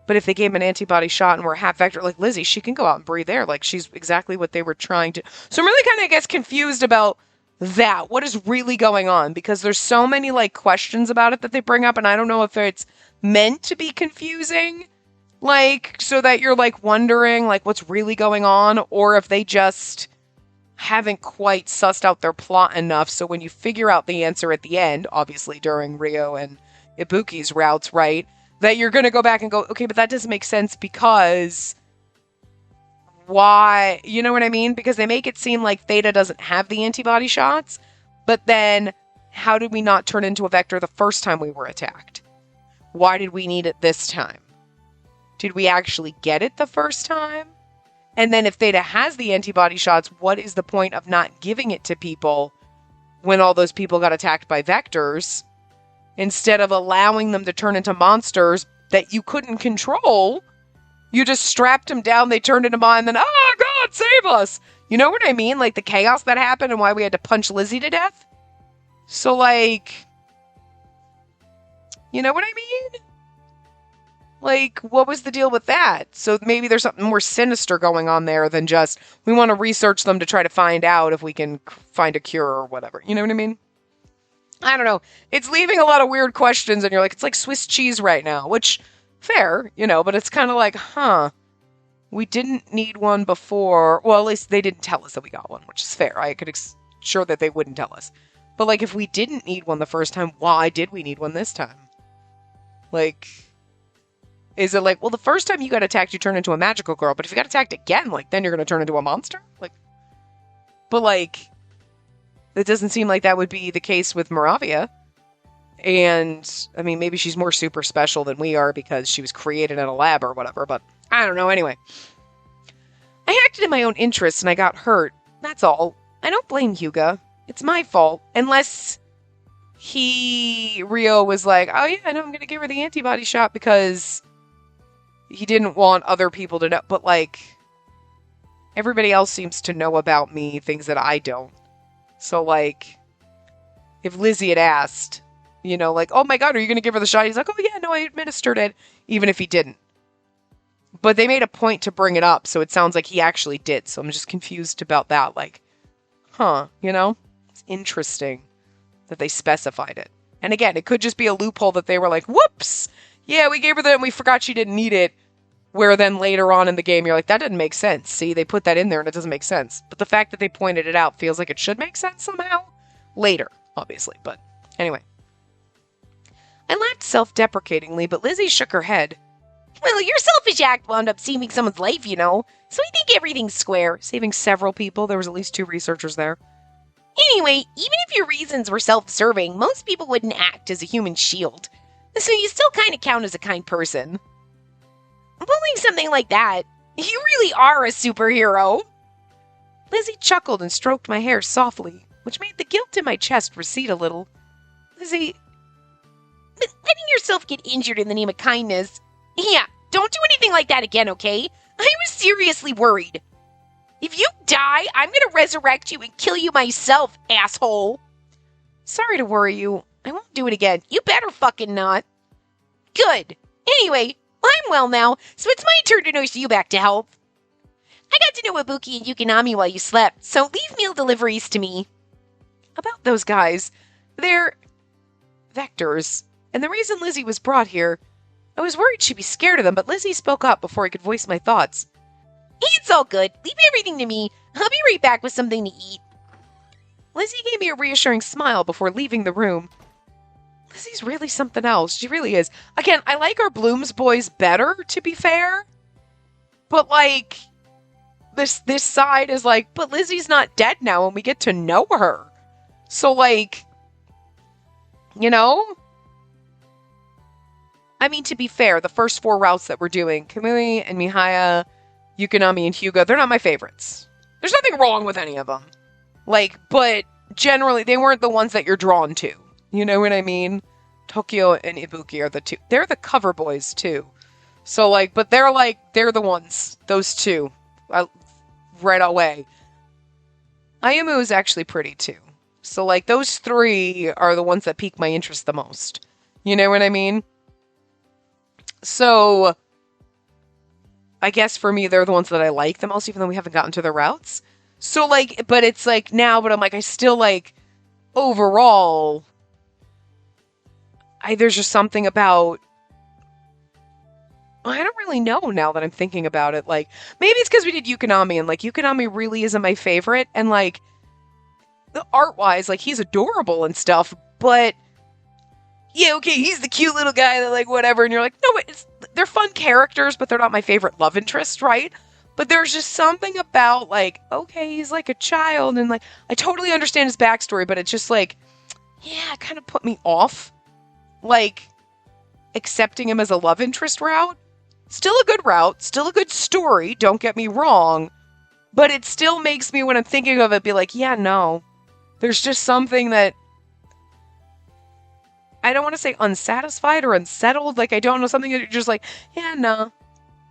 But if they gave him an antibody shot and we're half vector, like Lizzie, she can go out and breathe air. Like, she's exactly what they were trying to... So I'm really kind of, I guess, confused about that. What is really going on? Because there's so many, like, questions about it that they bring up, and I don't know if it's meant to be confusing, like, so that you're, like, wondering, like, what's really going on, or if they just haven't quite sussed out their plot enough, so when you figure out the answer at the end, obviously during Rio and Ibuki's routes, right, that you're going to go back and go, okay, but that doesn't make sense because why? You know what I mean? Because they make it seem like Theta doesn't have the antibody shots, but then how did we not turn into a vector the first time we were attacked? Why did we need it this time? Did we actually get it the first time? And then if Theta has the antibody shots, what is the point of not giving it to people when all those people got attacked by vectors, instead of allowing them to turn into monsters that you couldn't control? You just strapped them down, they turned into mine, and then, oh God, save us! You know what I mean? Like the chaos that happened and why we had to punch Lizzie to death? So like, you know what I mean? Like, what was the deal with that? So maybe there's something more sinister going on there than just, we want to research them to try to find out if we can find a cure or whatever. You know what I mean? I don't know. It's leaving a lot of weird questions, and you're like, it's like Swiss cheese right now, which, fair, you know, but it's kind of like, we didn't need one before. Well, at least they didn't tell us that we got one, which is fair. I could sure that they wouldn't tell us. But, like, if we didn't need one the first time, why did we need one this time? Like, is it like, well, the first time you got attacked, you turned into a magical girl, but if you got attacked again, like, then you're going to turn into a monster? Like, but, like, it doesn't seem like that would be the case with Moravia. And, I mean, maybe she's more super special than we are because she was created in a lab or whatever, but I don't know. Anyway, I acted in my own interests and I got hurt. That's all. I don't blame Hyuga. It's my fault. Unless Rio was like, oh yeah, I know I'm going to give her the antibody shot because he didn't want other people to know. But, like, everybody else seems to know about me, things that I don't. So, like, if Lizzie had asked, you know, like, oh my God, are you going to give her the shot? He's like, oh yeah, no, I administered it, even if he didn't. But they made a point to bring it up, so it sounds like he actually did. So I'm just confused about that. Like, you know? It's interesting that they specified it. And again, it could just be a loophole that they were like, whoops! Yeah, we gave her that and we forgot she didn't need it. Where then later on in the game, you're like, that didn't make sense. See, they put that in there and it doesn't make sense. But the fact that they pointed it out feels like it should make sense somehow. Later, obviously. But anyway. I laughed self-deprecatingly, but Lizzie shook her head. Well, your selfish act wound up saving someone's life, you know. So I think everything's square. Saving several people. There was at least 2 researchers there. Anyway, even if your reasons were self-serving, most people wouldn't act as a human shield. So you still kind of count as a kind person. Pulling something like that, you really are a superhero. Lizzie chuckled and stroked my hair softly, which made the guilt in my chest recede a little. Lizzie, but letting yourself get injured in the name of kindness. Yeah, don't do anything like that again, okay? I was seriously worried. If you die, I'm gonna resurrect you and kill you myself, asshole. Sorry to worry you. I won't do it again. You better fucking not. Good. Anyway, I'm well now, so it's my turn to nurse you back to health. I got to know Ibuki and Yukinami while you slept, so leave meal deliveries to me. About those guys, they're vectors, and the reason Lizzie was brought here, I was worried she'd be scared of them, but Lizzie spoke up before I could voice my thoughts. It's all good. Leave everything to me. I'll be right back with something to eat. Lizzie gave me a reassuring smile before leaving the room. Lizzie's really something else. She really is. Again, I like our Blooms boys better, to be fair. But, like, this side is like, but Lizzie's not dead now and we get to know her. So, like, you know? I mean, to be fair, the first 4 routes that we're doing, Kamui and Mihaya, Yukinami and Hyuga, they're not my favorites. There's nothing wrong with any of them. Like, but generally, they weren't the ones that you're drawn to. You know what I mean? Tokyo and Ibuki are the 2. They're the cover boys, too. So, like, but they're the ones. Those 2. Right away. Ayumu is actually pretty, too. So, like, those 3 are the ones that pique my interest the most. You know what I mean? So, I guess for me, they're the ones that I like the most, even though we haven't gotten to the routes. So, like, but it's like now, but I'm like, I still like, overall, there's just something about, I don't really know now that I'm thinking about it. Like, maybe it's because we did Yukinami, and like, Yukinami really isn't my favorite, and like, art-wise, like, he's adorable and stuff, but, yeah, okay, he's the cute little guy that, like, whatever, and you're like, no, they're fun characters, but they're not my favorite love interest, right? But there's just something about, like, okay, he's like a child, and like, I totally understand his backstory, but it's just like, yeah, it kind of put me off. Like, accepting him as a love interest route. Still a good route, still a good story, don't get me wrong, but it still makes me, when I'm thinking of it, be like, yeah, no. There's just something that I don't want to say unsatisfied or unsettled. Like, I don't know, something that you're just like, yeah, no.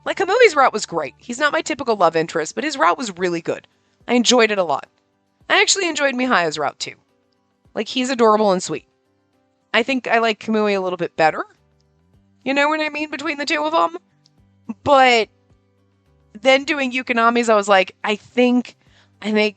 Like, Kamui's route was great. He's not my typical love interest, but his route was really good. I enjoyed it a lot. I actually enjoyed Mihaya's route too. Like, he's adorable and sweet. I think I like Kamui a little bit better. You know what I mean? Between the two of them. But then doing Yukonami's, I was like, I think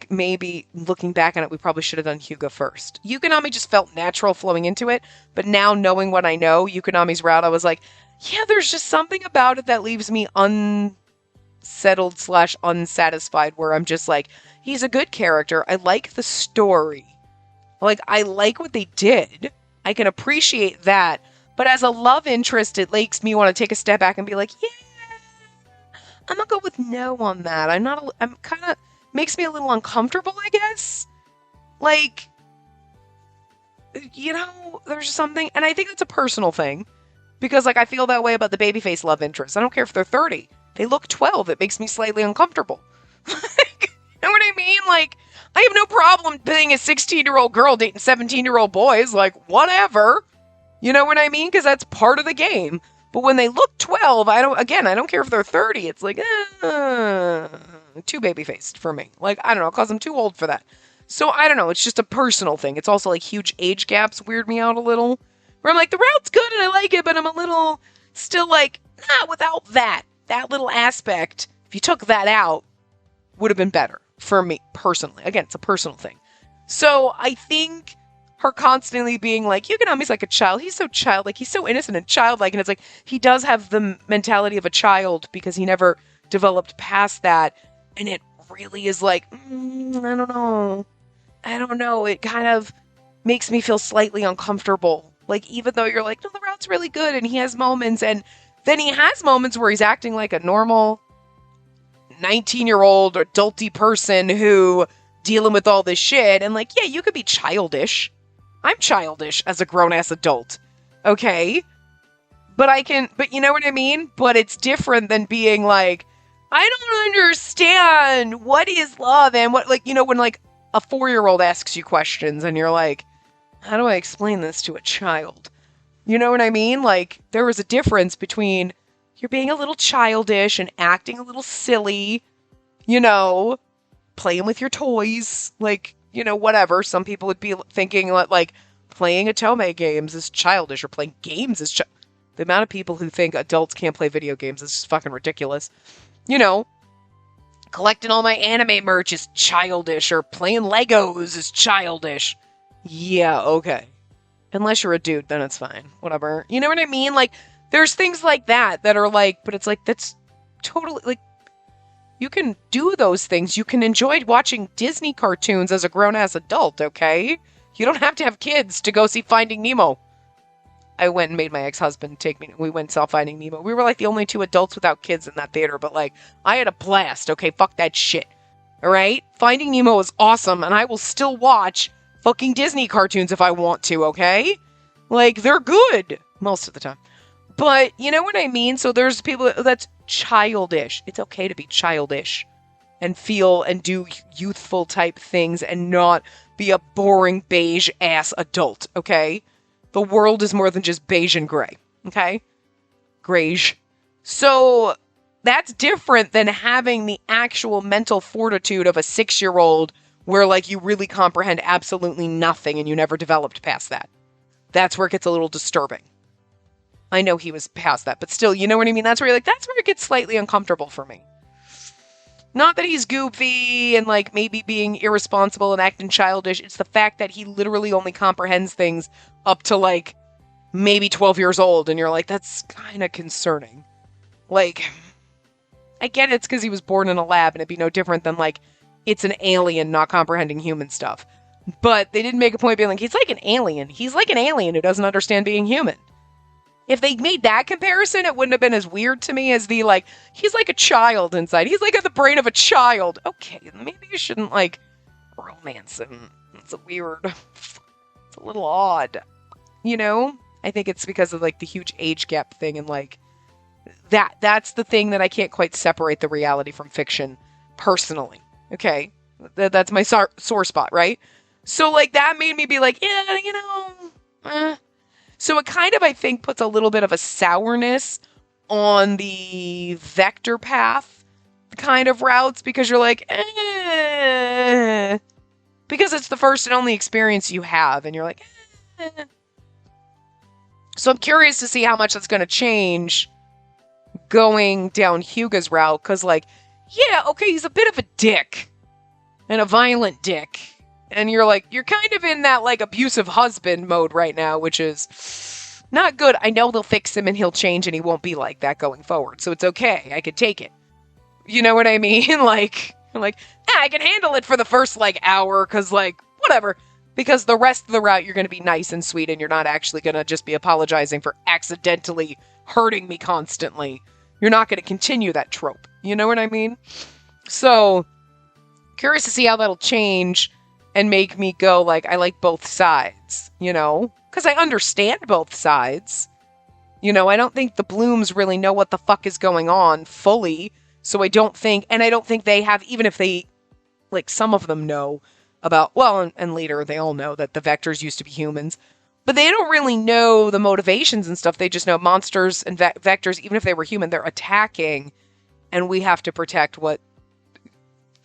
maybe looking back on it, we probably should have done Hyuga first. Yukonami just felt natural flowing into it. But now knowing what I know, Yukonami's route, I was like, yeah, there's just something about it that leaves me unsettled / unsatisfied, where I'm just like, he's a good character. I like the story. Like, I like what they did. I can appreciate that. But as a love interest, it makes me want to take a step back and be like, yeah, I'm gonna go with no on that. I'm kind of, makes me a little uncomfortable, I guess. Like, you know, there's something, and I think that's a personal thing. Because, like, I feel that way about the babyface love interest. I don't care if they're 30. They look 12. It makes me slightly uncomfortable. Like, you know what I mean? Like, I have no problem being a 16-year-old girl dating 17-year-old boys. Like, whatever. You know what I mean? Because that's part of the game. But when they look 12, I don't care if they're 30. It's like, too baby-faced for me. Like, I don't know, because I'm too old for that. So, I don't know. It's just a personal thing. It's also, like, huge age gaps weird me out a little. Where I'm like, the route's good and I like it, but I'm a little still like, nah, without that little aspect, if you took that out, would have been better for me personally. Again, it's a personal thing. So I think her constantly being like, Yukonami's like a child. He's so childlike. He's so innocent and childlike. And it's like, he does have the mentality of a child because he never developed past that. And it really is like, I don't know. It kind of makes me feel slightly uncomfortable. Like, even though you're like, no, the route's really good and he has moments. And then he has moments where he's acting like a normal 19-year-old adulty person who dealing with all this shit. And like, yeah, you could be childish. I'm childish as a grown-ass adult. Okay? But you know what I mean? But it's different than being like, I don't understand what is love and what, like, you know, when like a 4-year-old asks you questions and you're like, how do I explain this to a child? You know what I mean? Like, there was a difference between you're being a little childish and acting a little silly, you know, playing with your toys, like, you know, whatever. Some people would be thinking like playing Atome games is childish or playing games is the amount of people who think adults can't play video games is just fucking ridiculous. You know, collecting all my anime merch is childish or playing Legos is childish. Yeah, okay. Unless you're a dude, then it's fine. Whatever. You know what I mean? Like, there's things like that are like, but it's like, that's totally, like, you can do those things. You can enjoy watching Disney cartoons as a grown-ass adult, okay? You don't have to have kids to go see Finding Nemo. I went and made my ex-husband take me. We went and saw Finding Nemo. We were like the only 2 adults without kids in that theater, but like, I had a blast, okay? Fuck that shit. Alright? Finding Nemo is awesome, and I will still watch fucking Disney cartoons if I want to, okay? Like, they're good. Most of the time. But, you know what I mean? So there's people that's childish. It's okay to be childish and feel and do youthful type things and not be a boring beige ass adult, okay? The world is more than just beige and gray, okay? Grayish. So that's different than having the actual mental fortitude of a 6-year-old where, like, you really comprehend absolutely nothing and you never developed past that. That's where it gets a little disturbing. I know he was past that, but still, you know what I mean? That's where you're like, that's where it gets slightly uncomfortable for me. Not that he's goofy and, like, maybe being irresponsible and acting childish. It's the fact that he literally only comprehends things up to, like, maybe 12 years old. And you're like, that's kind of concerning. Like, I get it's because he was born in a lab and it'd be no different than, like, it's an alien not comprehending human stuff. But they didn't make a point of being like, he's like an alien. He's like an alien who doesn't understand being human. If they made that comparison, it wouldn't have been as weird to me as the, like, he's like a child inside. He's like got the brain of a child. Okay, maybe you shouldn't, like, romance him. It's a little odd. You know? I think it's because of like the huge age gap thing and like that's the thing that I can't quite separate the reality from fiction personally. Okay. That's my sore spot, right? So like that made me be like, yeah, So it kind of, I think, puts a little bit of a sourness on the vector path kind of routes because you're like, because it's the first and only experience you have, and you're like, eh. So I'm curious to see how much that's going to change going down Hyuga's route, because, like, yeah, okay, he's a bit of a dick, and a violent dick, and you're like, you're kind of in that, like, abusive husband mode right now, which is not good. I know they'll fix him and he'll change and he won't be like that going forward, so it's okay. I could take it. You know what I mean? like, I can handle it for the first, like, hour, because, like, whatever. Because the rest of the route, you're going to be nice and sweet, and you're not actually going to just be apologizing for accidentally hurting me constantly. You're not going to continue that trope. You know what I mean? So, curious to see how that'll change and make me go, like, I like both sides, you know? Because I understand both sides. You know, I don't think the Blooms really know what the fuck is going on fully. So I don't think they have, even if they, like, some of them know about, well, and later they all know that the Vectors used to be humans. But they don't really know the motivations and stuff. They just know monsters and Vectors, even if they were human, they're attacking. And we have to protect what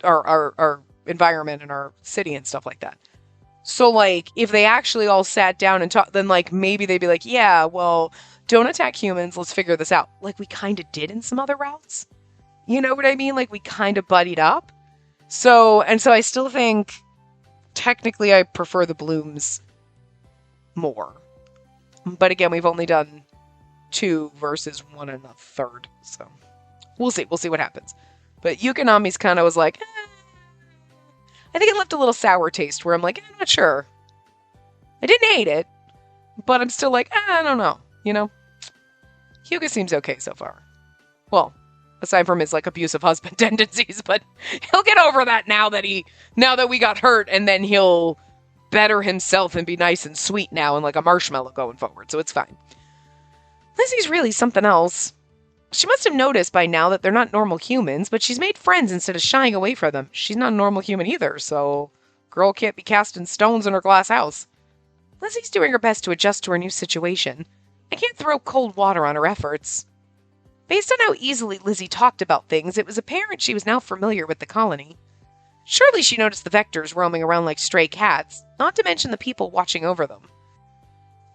our environment and our city and stuff like that. So, like, if they actually all sat down and talked, then, like, maybe they'd be like, yeah, well, don't attack humans. Let's figure this out. Like we kind of did in some other routes. You know what I mean? Like, we kind of buddied up. So I still think, technically, I prefer the Blooms more. But again, we've only done 2 versus 1 1/3. So, we'll see. We'll see what happens. But Yukonami's kind of was like, I think it left a little sour taste where I'm like, I'm not sure. I didn't hate it, but I'm still like, I don't know. You know? Hyuga seems okay so far. Well, aside from his, like, abusive husband tendencies, but he'll get over that now that we got hurt, and then he'll better himself and be nice and sweet now and like a marshmallow going forward, so it's fine. Lizzie's really something else. She must have noticed by now that they're not normal humans, but she's made friends instead of shying away from them. She's not a normal human either, so girl can't be casting stones in her glass house. Lizzie's doing her best to adjust to her new situation. I can't throw cold water on her efforts. Based on how easily Lizzie talked about things, it was apparent she was now familiar with the colony. Surely she noticed the Vectors roaming around like stray cats, not to mention the people watching over them.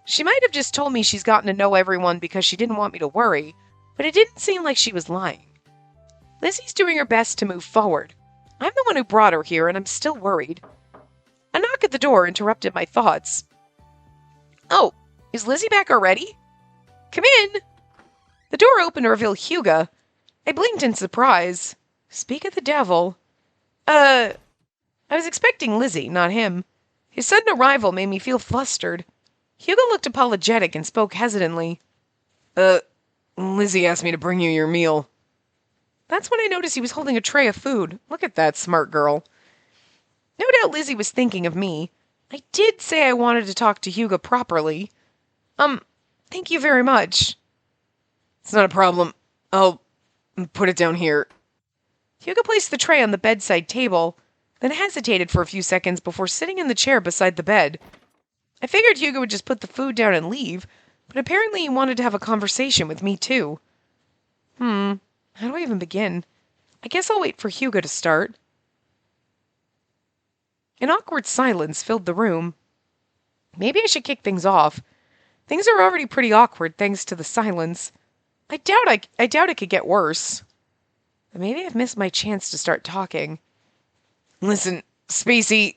She might have just told me she's gotten to know everyone because she didn't want me to worry, but it didn't seem like she was lying. Lizzie's doing her best to move forward. I'm the one who brought her here, and I'm still worried. A knock at the door interrupted my thoughts. Oh, is Lizzie back already? Come in! The door opened to reveal Hyuga. I blinked in surprise. Speak of the devil. I was expecting Lizzie, not him. His sudden arrival made me feel flustered. Hyuga looked apologetic and spoke hesitantly. Lizzie asked me to bring you your meal. That's when I noticed he was holding a tray of food. Look at that smart girl. No doubt Lizzie was thinking of me. I did say I wanted to talk to Hyuga properly. Thank you very much. It's not a problem. I'll put it down here. Hyuga placed the tray on the bedside table, then hesitated for a few seconds before sitting in the chair beside the bed. I figured Hyuga would just put the food down and leave, but apparently he wanted to have a conversation with me too. How do I even begin? I guess I'll wait for Hyuga to start. An awkward silence filled the room. Maybe I should kick things off. Things are already pretty awkward thanks to the silence. I doubt it could get worse. But maybe I've missed my chance to start talking. Listen, Spacey.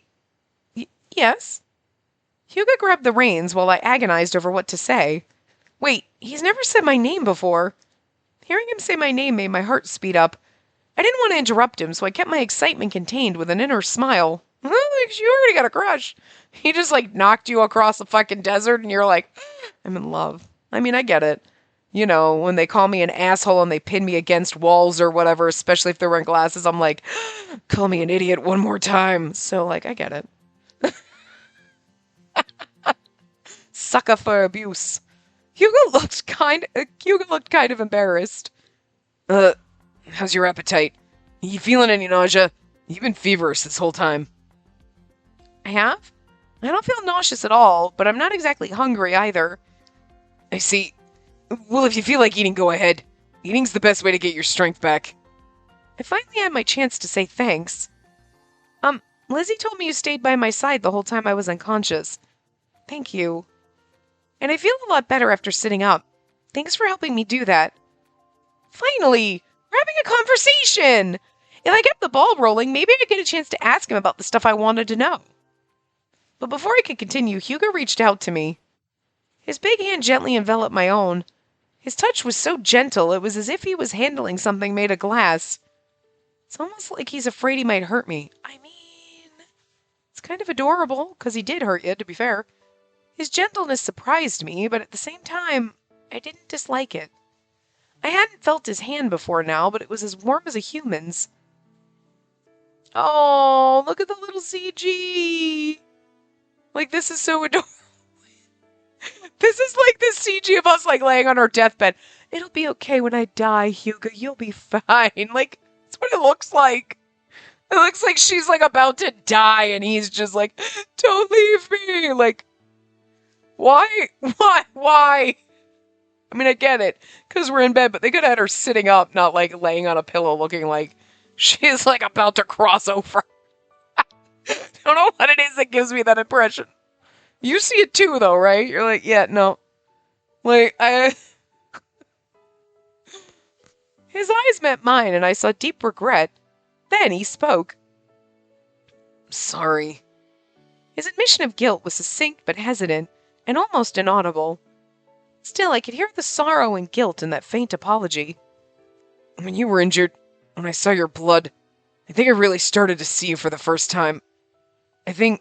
Yes? Hyuga grabbed the reins while I agonized over what to say. Wait, he's never said my name before. Hearing him say my name made my heart speed up. I didn't want to interrupt him, so I kept my excitement contained with an inner smile. Like, you already got a crush. He just, like, knocked you across the fucking desert, and you're like, I'm in love. I mean, I get it. You know, when they call me an asshole and they pin me against walls or whatever, especially if they're wearing glasses, I'm like, call me an idiot one more time. So, like, I get it. Sucker for abuse. Hugo looked kind of embarrassed. How's your appetite? You feeling any nausea? You've been feverish this whole time. I have? I don't feel nauseous at all, but I'm not exactly hungry either. I see. Well, if you feel like eating, go ahead. Eating's the best way to get your strength back. I finally had my chance to say thanks. Lizzie told me you stayed by my side the whole time I was unconscious. Thank you. And I feel a lot better after sitting up. Thanks for helping me do that. Finally! We're having a conversation! If I kept the ball rolling, maybe I'd get a chance to ask him about the stuff I wanted to know. But before I could continue, Hugo reached out to me. His big hand gently enveloped my own. His touch was so gentle, it was as if he was handling something made of glass. It's almost like he's afraid he might hurt me. I mean, it's kind of adorable, because he did hurt you, to be fair. His gentleness surprised me, but at the same time, I didn't dislike it. I hadn't felt his hand before now, but it was as warm as a human's. Oh, look at the little CG! Like, this is so adorable. This is like the CG of us, like, laying on our deathbed. It'll be okay when I die, Hugo. You'll be fine. Like, that's what it looks like. It looks like she's, like, about to die, and he's just like, don't leave me! Like, why? Why? I mean, I get it, because we're in bed, but they could have had her sitting up, not, like, laying on a pillow looking like she's, like, about to cross over. I don't know what it is that gives me that impression. You see it too, though, right? You're like, yeah, no. Like, His eyes met mine, and I saw deep regret. Then he spoke. Sorry. His admission of guilt was succinct but hesitant, and almost inaudible. Still, I could hear the sorrow and guilt in that faint apology. When you were injured, when I saw your blood, I think I really started to see you for the first time. I think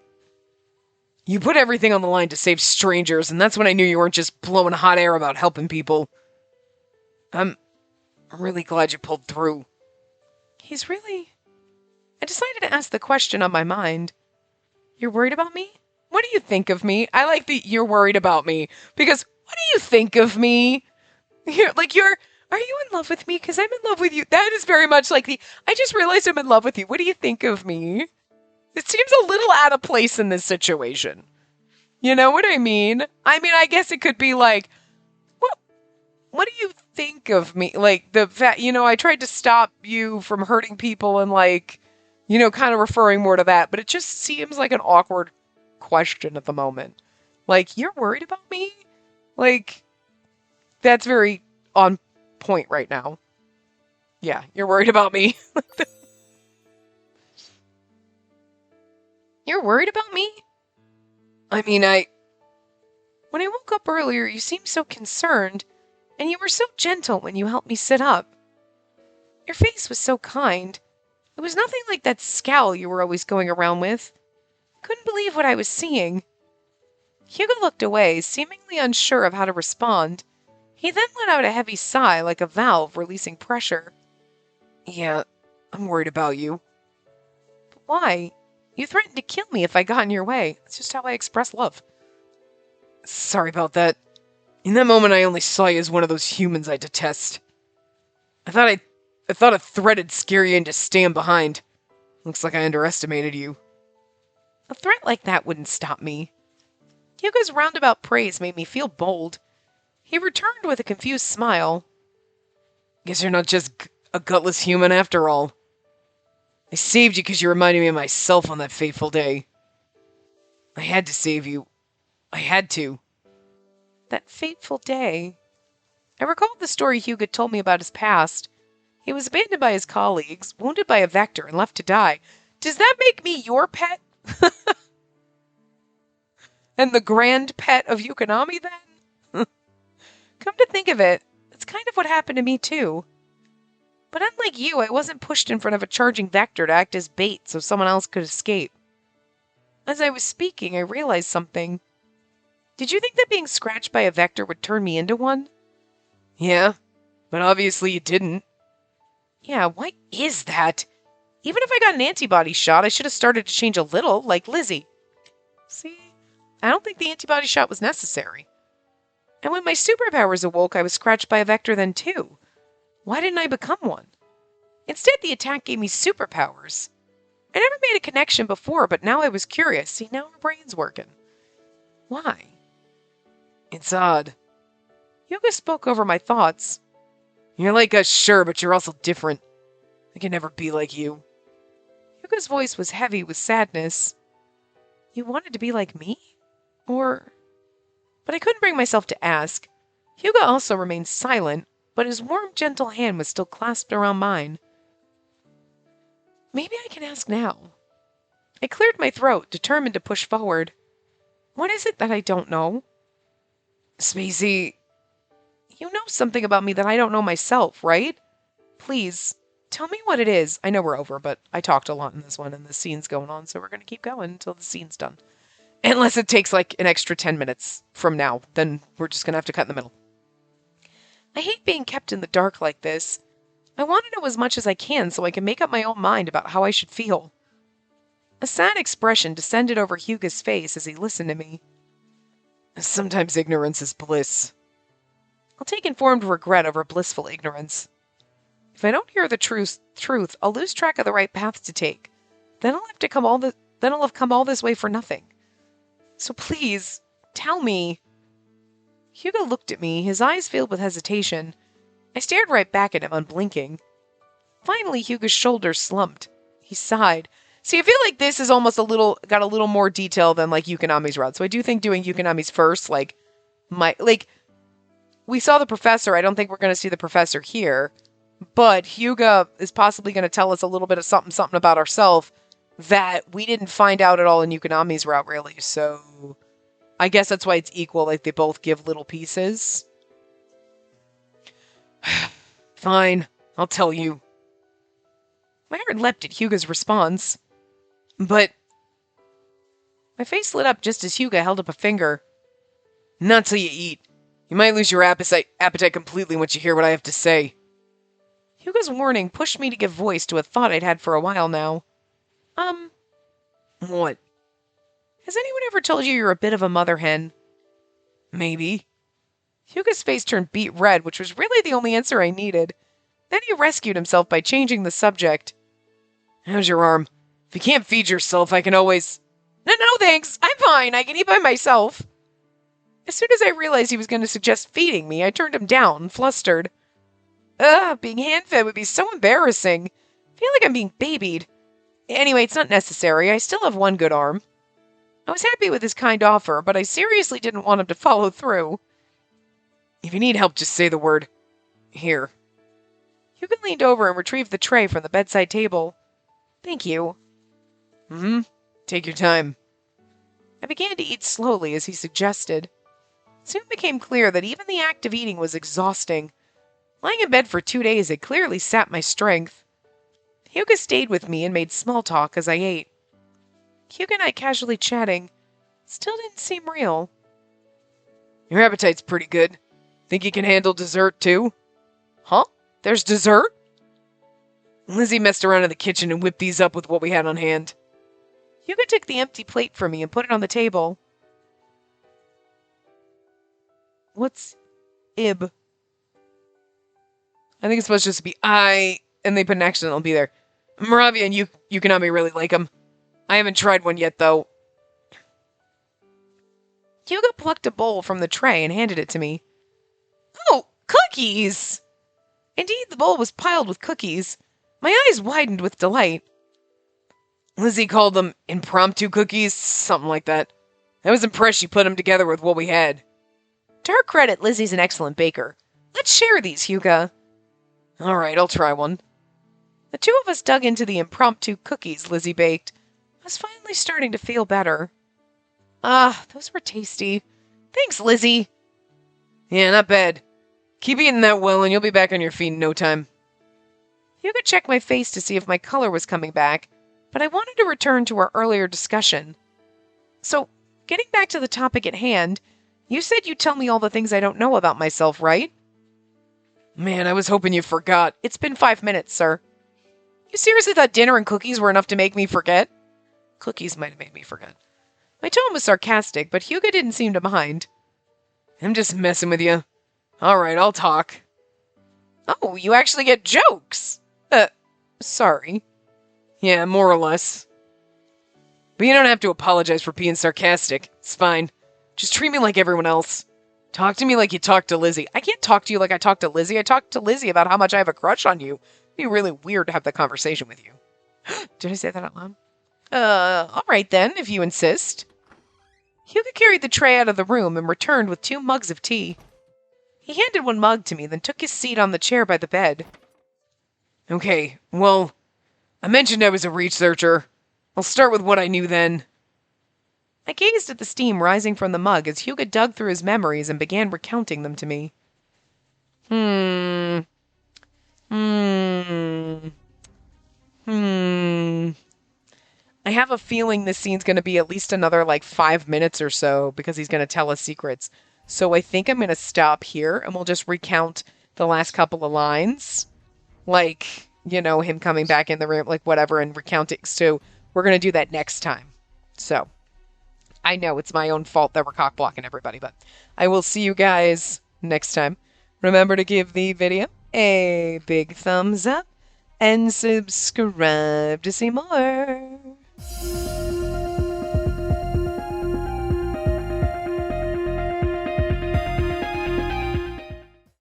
you put everything on the line to save strangers, and that's when I knew you weren't just blowing hot air about helping people. I'm really glad you pulled through. I decided to ask the question on my mind. You're worried about me? What do you think of me? I like the you're worried about me, because what do you think of me? Are you in love with me? Because I'm in love with you. That is very much like I just realized I'm in love with you. What do you think of me? It seems a little out of place in this situation. You know what I mean? I mean, I guess it could be like, what do you think of me? Like, the fact, I tried to stop you from hurting people and, like, kind of referring more to that, but it just seems like an awkward question at the moment. Like, you're worried about me? Like, that's very on point right now. Yeah, you're worried about me. You're worried about me? I mean, when I woke up earlier, you seemed so concerned, and you were so gentle when you helped me sit up. Your face was so kind. It was nothing like that scowl you were always going around with. I couldn't believe what I was seeing. Hugo looked away, seemingly unsure of how to respond. He then let out a heavy sigh, like a valve releasing pressure. Yeah, I'm worried about you. But why? You threatened to kill me if I got in your way. It's just how I express love. Sorry about that. In that moment, I only saw you as one of those humans I detest. I thought a threat would scare you into staying behind. Looks like I underestimated you. A threat like that wouldn't stop me. Hugo's roundabout praise made me feel bold. He returned with a confused smile. Guess you're not just a gutless human after all. I saved you because you reminded me of myself on that fateful day. I had to save you. I had to. That fateful day. I recalled the story Hugo told me about his past. He was abandoned by his colleagues, wounded by a vector, and left to die. Does that make me your pet? And the grand pet of Yukonami, then? Come to think of it, that's kind of what happened to me, too. But unlike you, I wasn't pushed in front of a charging vector to act as bait so someone else could escape. As I was speaking, I realized something. Did you think that being scratched by a vector would turn me into one? Yeah, but obviously you didn't. Yeah, why is that? Even if I got an antibody shot, I should have started to change a little, like Lizzie. See? I don't think the antibody shot was necessary. And when my superpowers awoke, I was scratched by a vector then too. Why didn't I become one? Instead, the attack gave me superpowers. I never made a connection before, but now I was curious. See, now our brain's working. Why? It's odd. Hyuga spoke over my thoughts. You're like us, sure, but you're also different. I can never be like you. Hyuga's voice was heavy with sadness. You wanted to be like me? Or... But I couldn't bring myself to ask. Hyuga also remained silent, but his warm, gentle hand was still clasped around mine. Maybe I can ask now. I cleared my throat, determined to push forward. What is it that I don't know? Spacey, you know something about me that I don't know myself, right? Please, tell me what it is. I know we're over, but I talked a lot in this one, and the scene's going on, so we're going to keep going until the scene's done. Unless it takes like an extra 10 minutes from now, then we're just going to have to cut in the middle. I hate being kept in the dark like this. I want to know as much as I can so I can make up my own mind about how I should feel. A sad expression descended over Hyuga's face as he listened to me. Sometimes ignorance is bliss. I'll take informed regret over blissful ignorance. If I don't hear the truth, I'll lose track of the right path to take. Then I'll have come all this way for nothing. So please, tell me. Hyuga looked at me, his eyes filled with hesitation. I stared right back at him, unblinking. Finally, Hyuga's shoulders slumped. He sighed. See, I feel like this is almost got a little more detail than like Yukonami's route. So I do think doing Yukonami's first, we saw the professor. I don't think we're going to see the professor here. But Hyuga is possibly going to tell us a little bit of something about ourselves that we didn't find out at all in Yukonami's route, really. So I guess that's why it's equal. Like, they both give little pieces. Fine, I'll tell you. My heart leapt at Hyuga's response. But my face lit up just as Hyuga held up a finger. Not till you eat. You might lose your appetite completely once you hear what I have to say. Hyuga's warning pushed me to give voice to a thought I'd had for a while now. What? Has anyone ever told you you're a bit of a mother hen? Maybe. Hyuga's face turned beet red, which was really the only answer I needed. Then he rescued himself by changing the subject. How's your arm? If you can't feed yourself, I can always... No, thanks. I'm fine. I can eat by myself. As soon as I realized he was going to suggest feeding me, I turned him down, flustered. Being hand-fed would be so embarrassing. I feel like I'm being babied. Anyway, it's not necessary. I still have one good arm. I was happy with his kind offer, but I seriously didn't want him to follow through. If you need help, just say the word. Here. Hyuga leaned over and retrieved the tray from the bedside table. Thank you. Take your time. I began to eat slowly as he suggested. It soon became clear that even the act of eating was exhausting. Lying in bed for 2 days had clearly sapped my strength. Hyuga stayed with me and made small talk as I ate. Hyuga and I casually chatting. Still didn't seem real. Your appetite's pretty good. Think you can handle dessert too? Huh? There's dessert? Lizzie messed around in the kitchen and whipped these up with what we had on hand. Hyuga took the empty plate from me and put it on the table. What's Ib? I think it's supposed to just be I, and they put an accidental B there. Moravia and Yukonami really like them. I haven't tried one yet, though. Hyuga plucked a bowl from the tray and handed it to me. Oh, cookies! Indeed, the bowl was piled with cookies. My eyes widened with delight. Lizzie called them impromptu cookies, something like that. I was impressed she put them together with what we had. To her credit, Lizzie's an excellent baker. Let's share these, Hyuga. All right, I'll try one. The two of us dug into the impromptu cookies Lizzie baked. I was finally starting to feel better. Those were tasty. Thanks, Lizzie. Yeah, not bad. Keep eating that well and you'll be back on your feet in no time. Hyuga checked my face to see if my color was coming back, but I wanted to return to our earlier discussion. So, getting back to the topic at hand, you said you'd tell me all the things I don't know about myself, right? Man, I was hoping you forgot. It's been 5 minutes, sir. You seriously thought dinner and cookies were enough to make me forget? Cookies might have made me forget. My tone was sarcastic, but Hyuga didn't seem to mind. I'm just messing with you. Alright, I'll talk. Oh, you actually get jokes. Sorry. Yeah, more or less. But you don't have to apologize for being sarcastic. It's fine. Just treat me like everyone else. Talk to me like you talk to Lizzie. I can't talk to you like I talk to Lizzie. I talk to Lizzie about how much I have a crush on you. It'd be really weird to have that conversation with you. Did I say that out loud? All right then, if you insist. Hugo carried the tray out of the room and returned with 2 mugs of tea. He handed one mug to me, then took his seat on the chair by the bed. Okay, well, I mentioned I was a researcher. I'll start with what I knew then. I gazed at the steam rising from the mug as Hugo dug through his memories and began recounting them to me. I have a feeling this scene's going to be at least another 5 minutes or so because he's going to tell us secrets. So I think I'm going to stop here and we'll just recount the last couple of lines. Him coming back in the room, whatever, and recounting. So we're going to do that next time. So I know it's my own fault that we're cock blocking everybody, but I will see you guys next time. Remember to give the video a big thumbs up and subscribe to see more.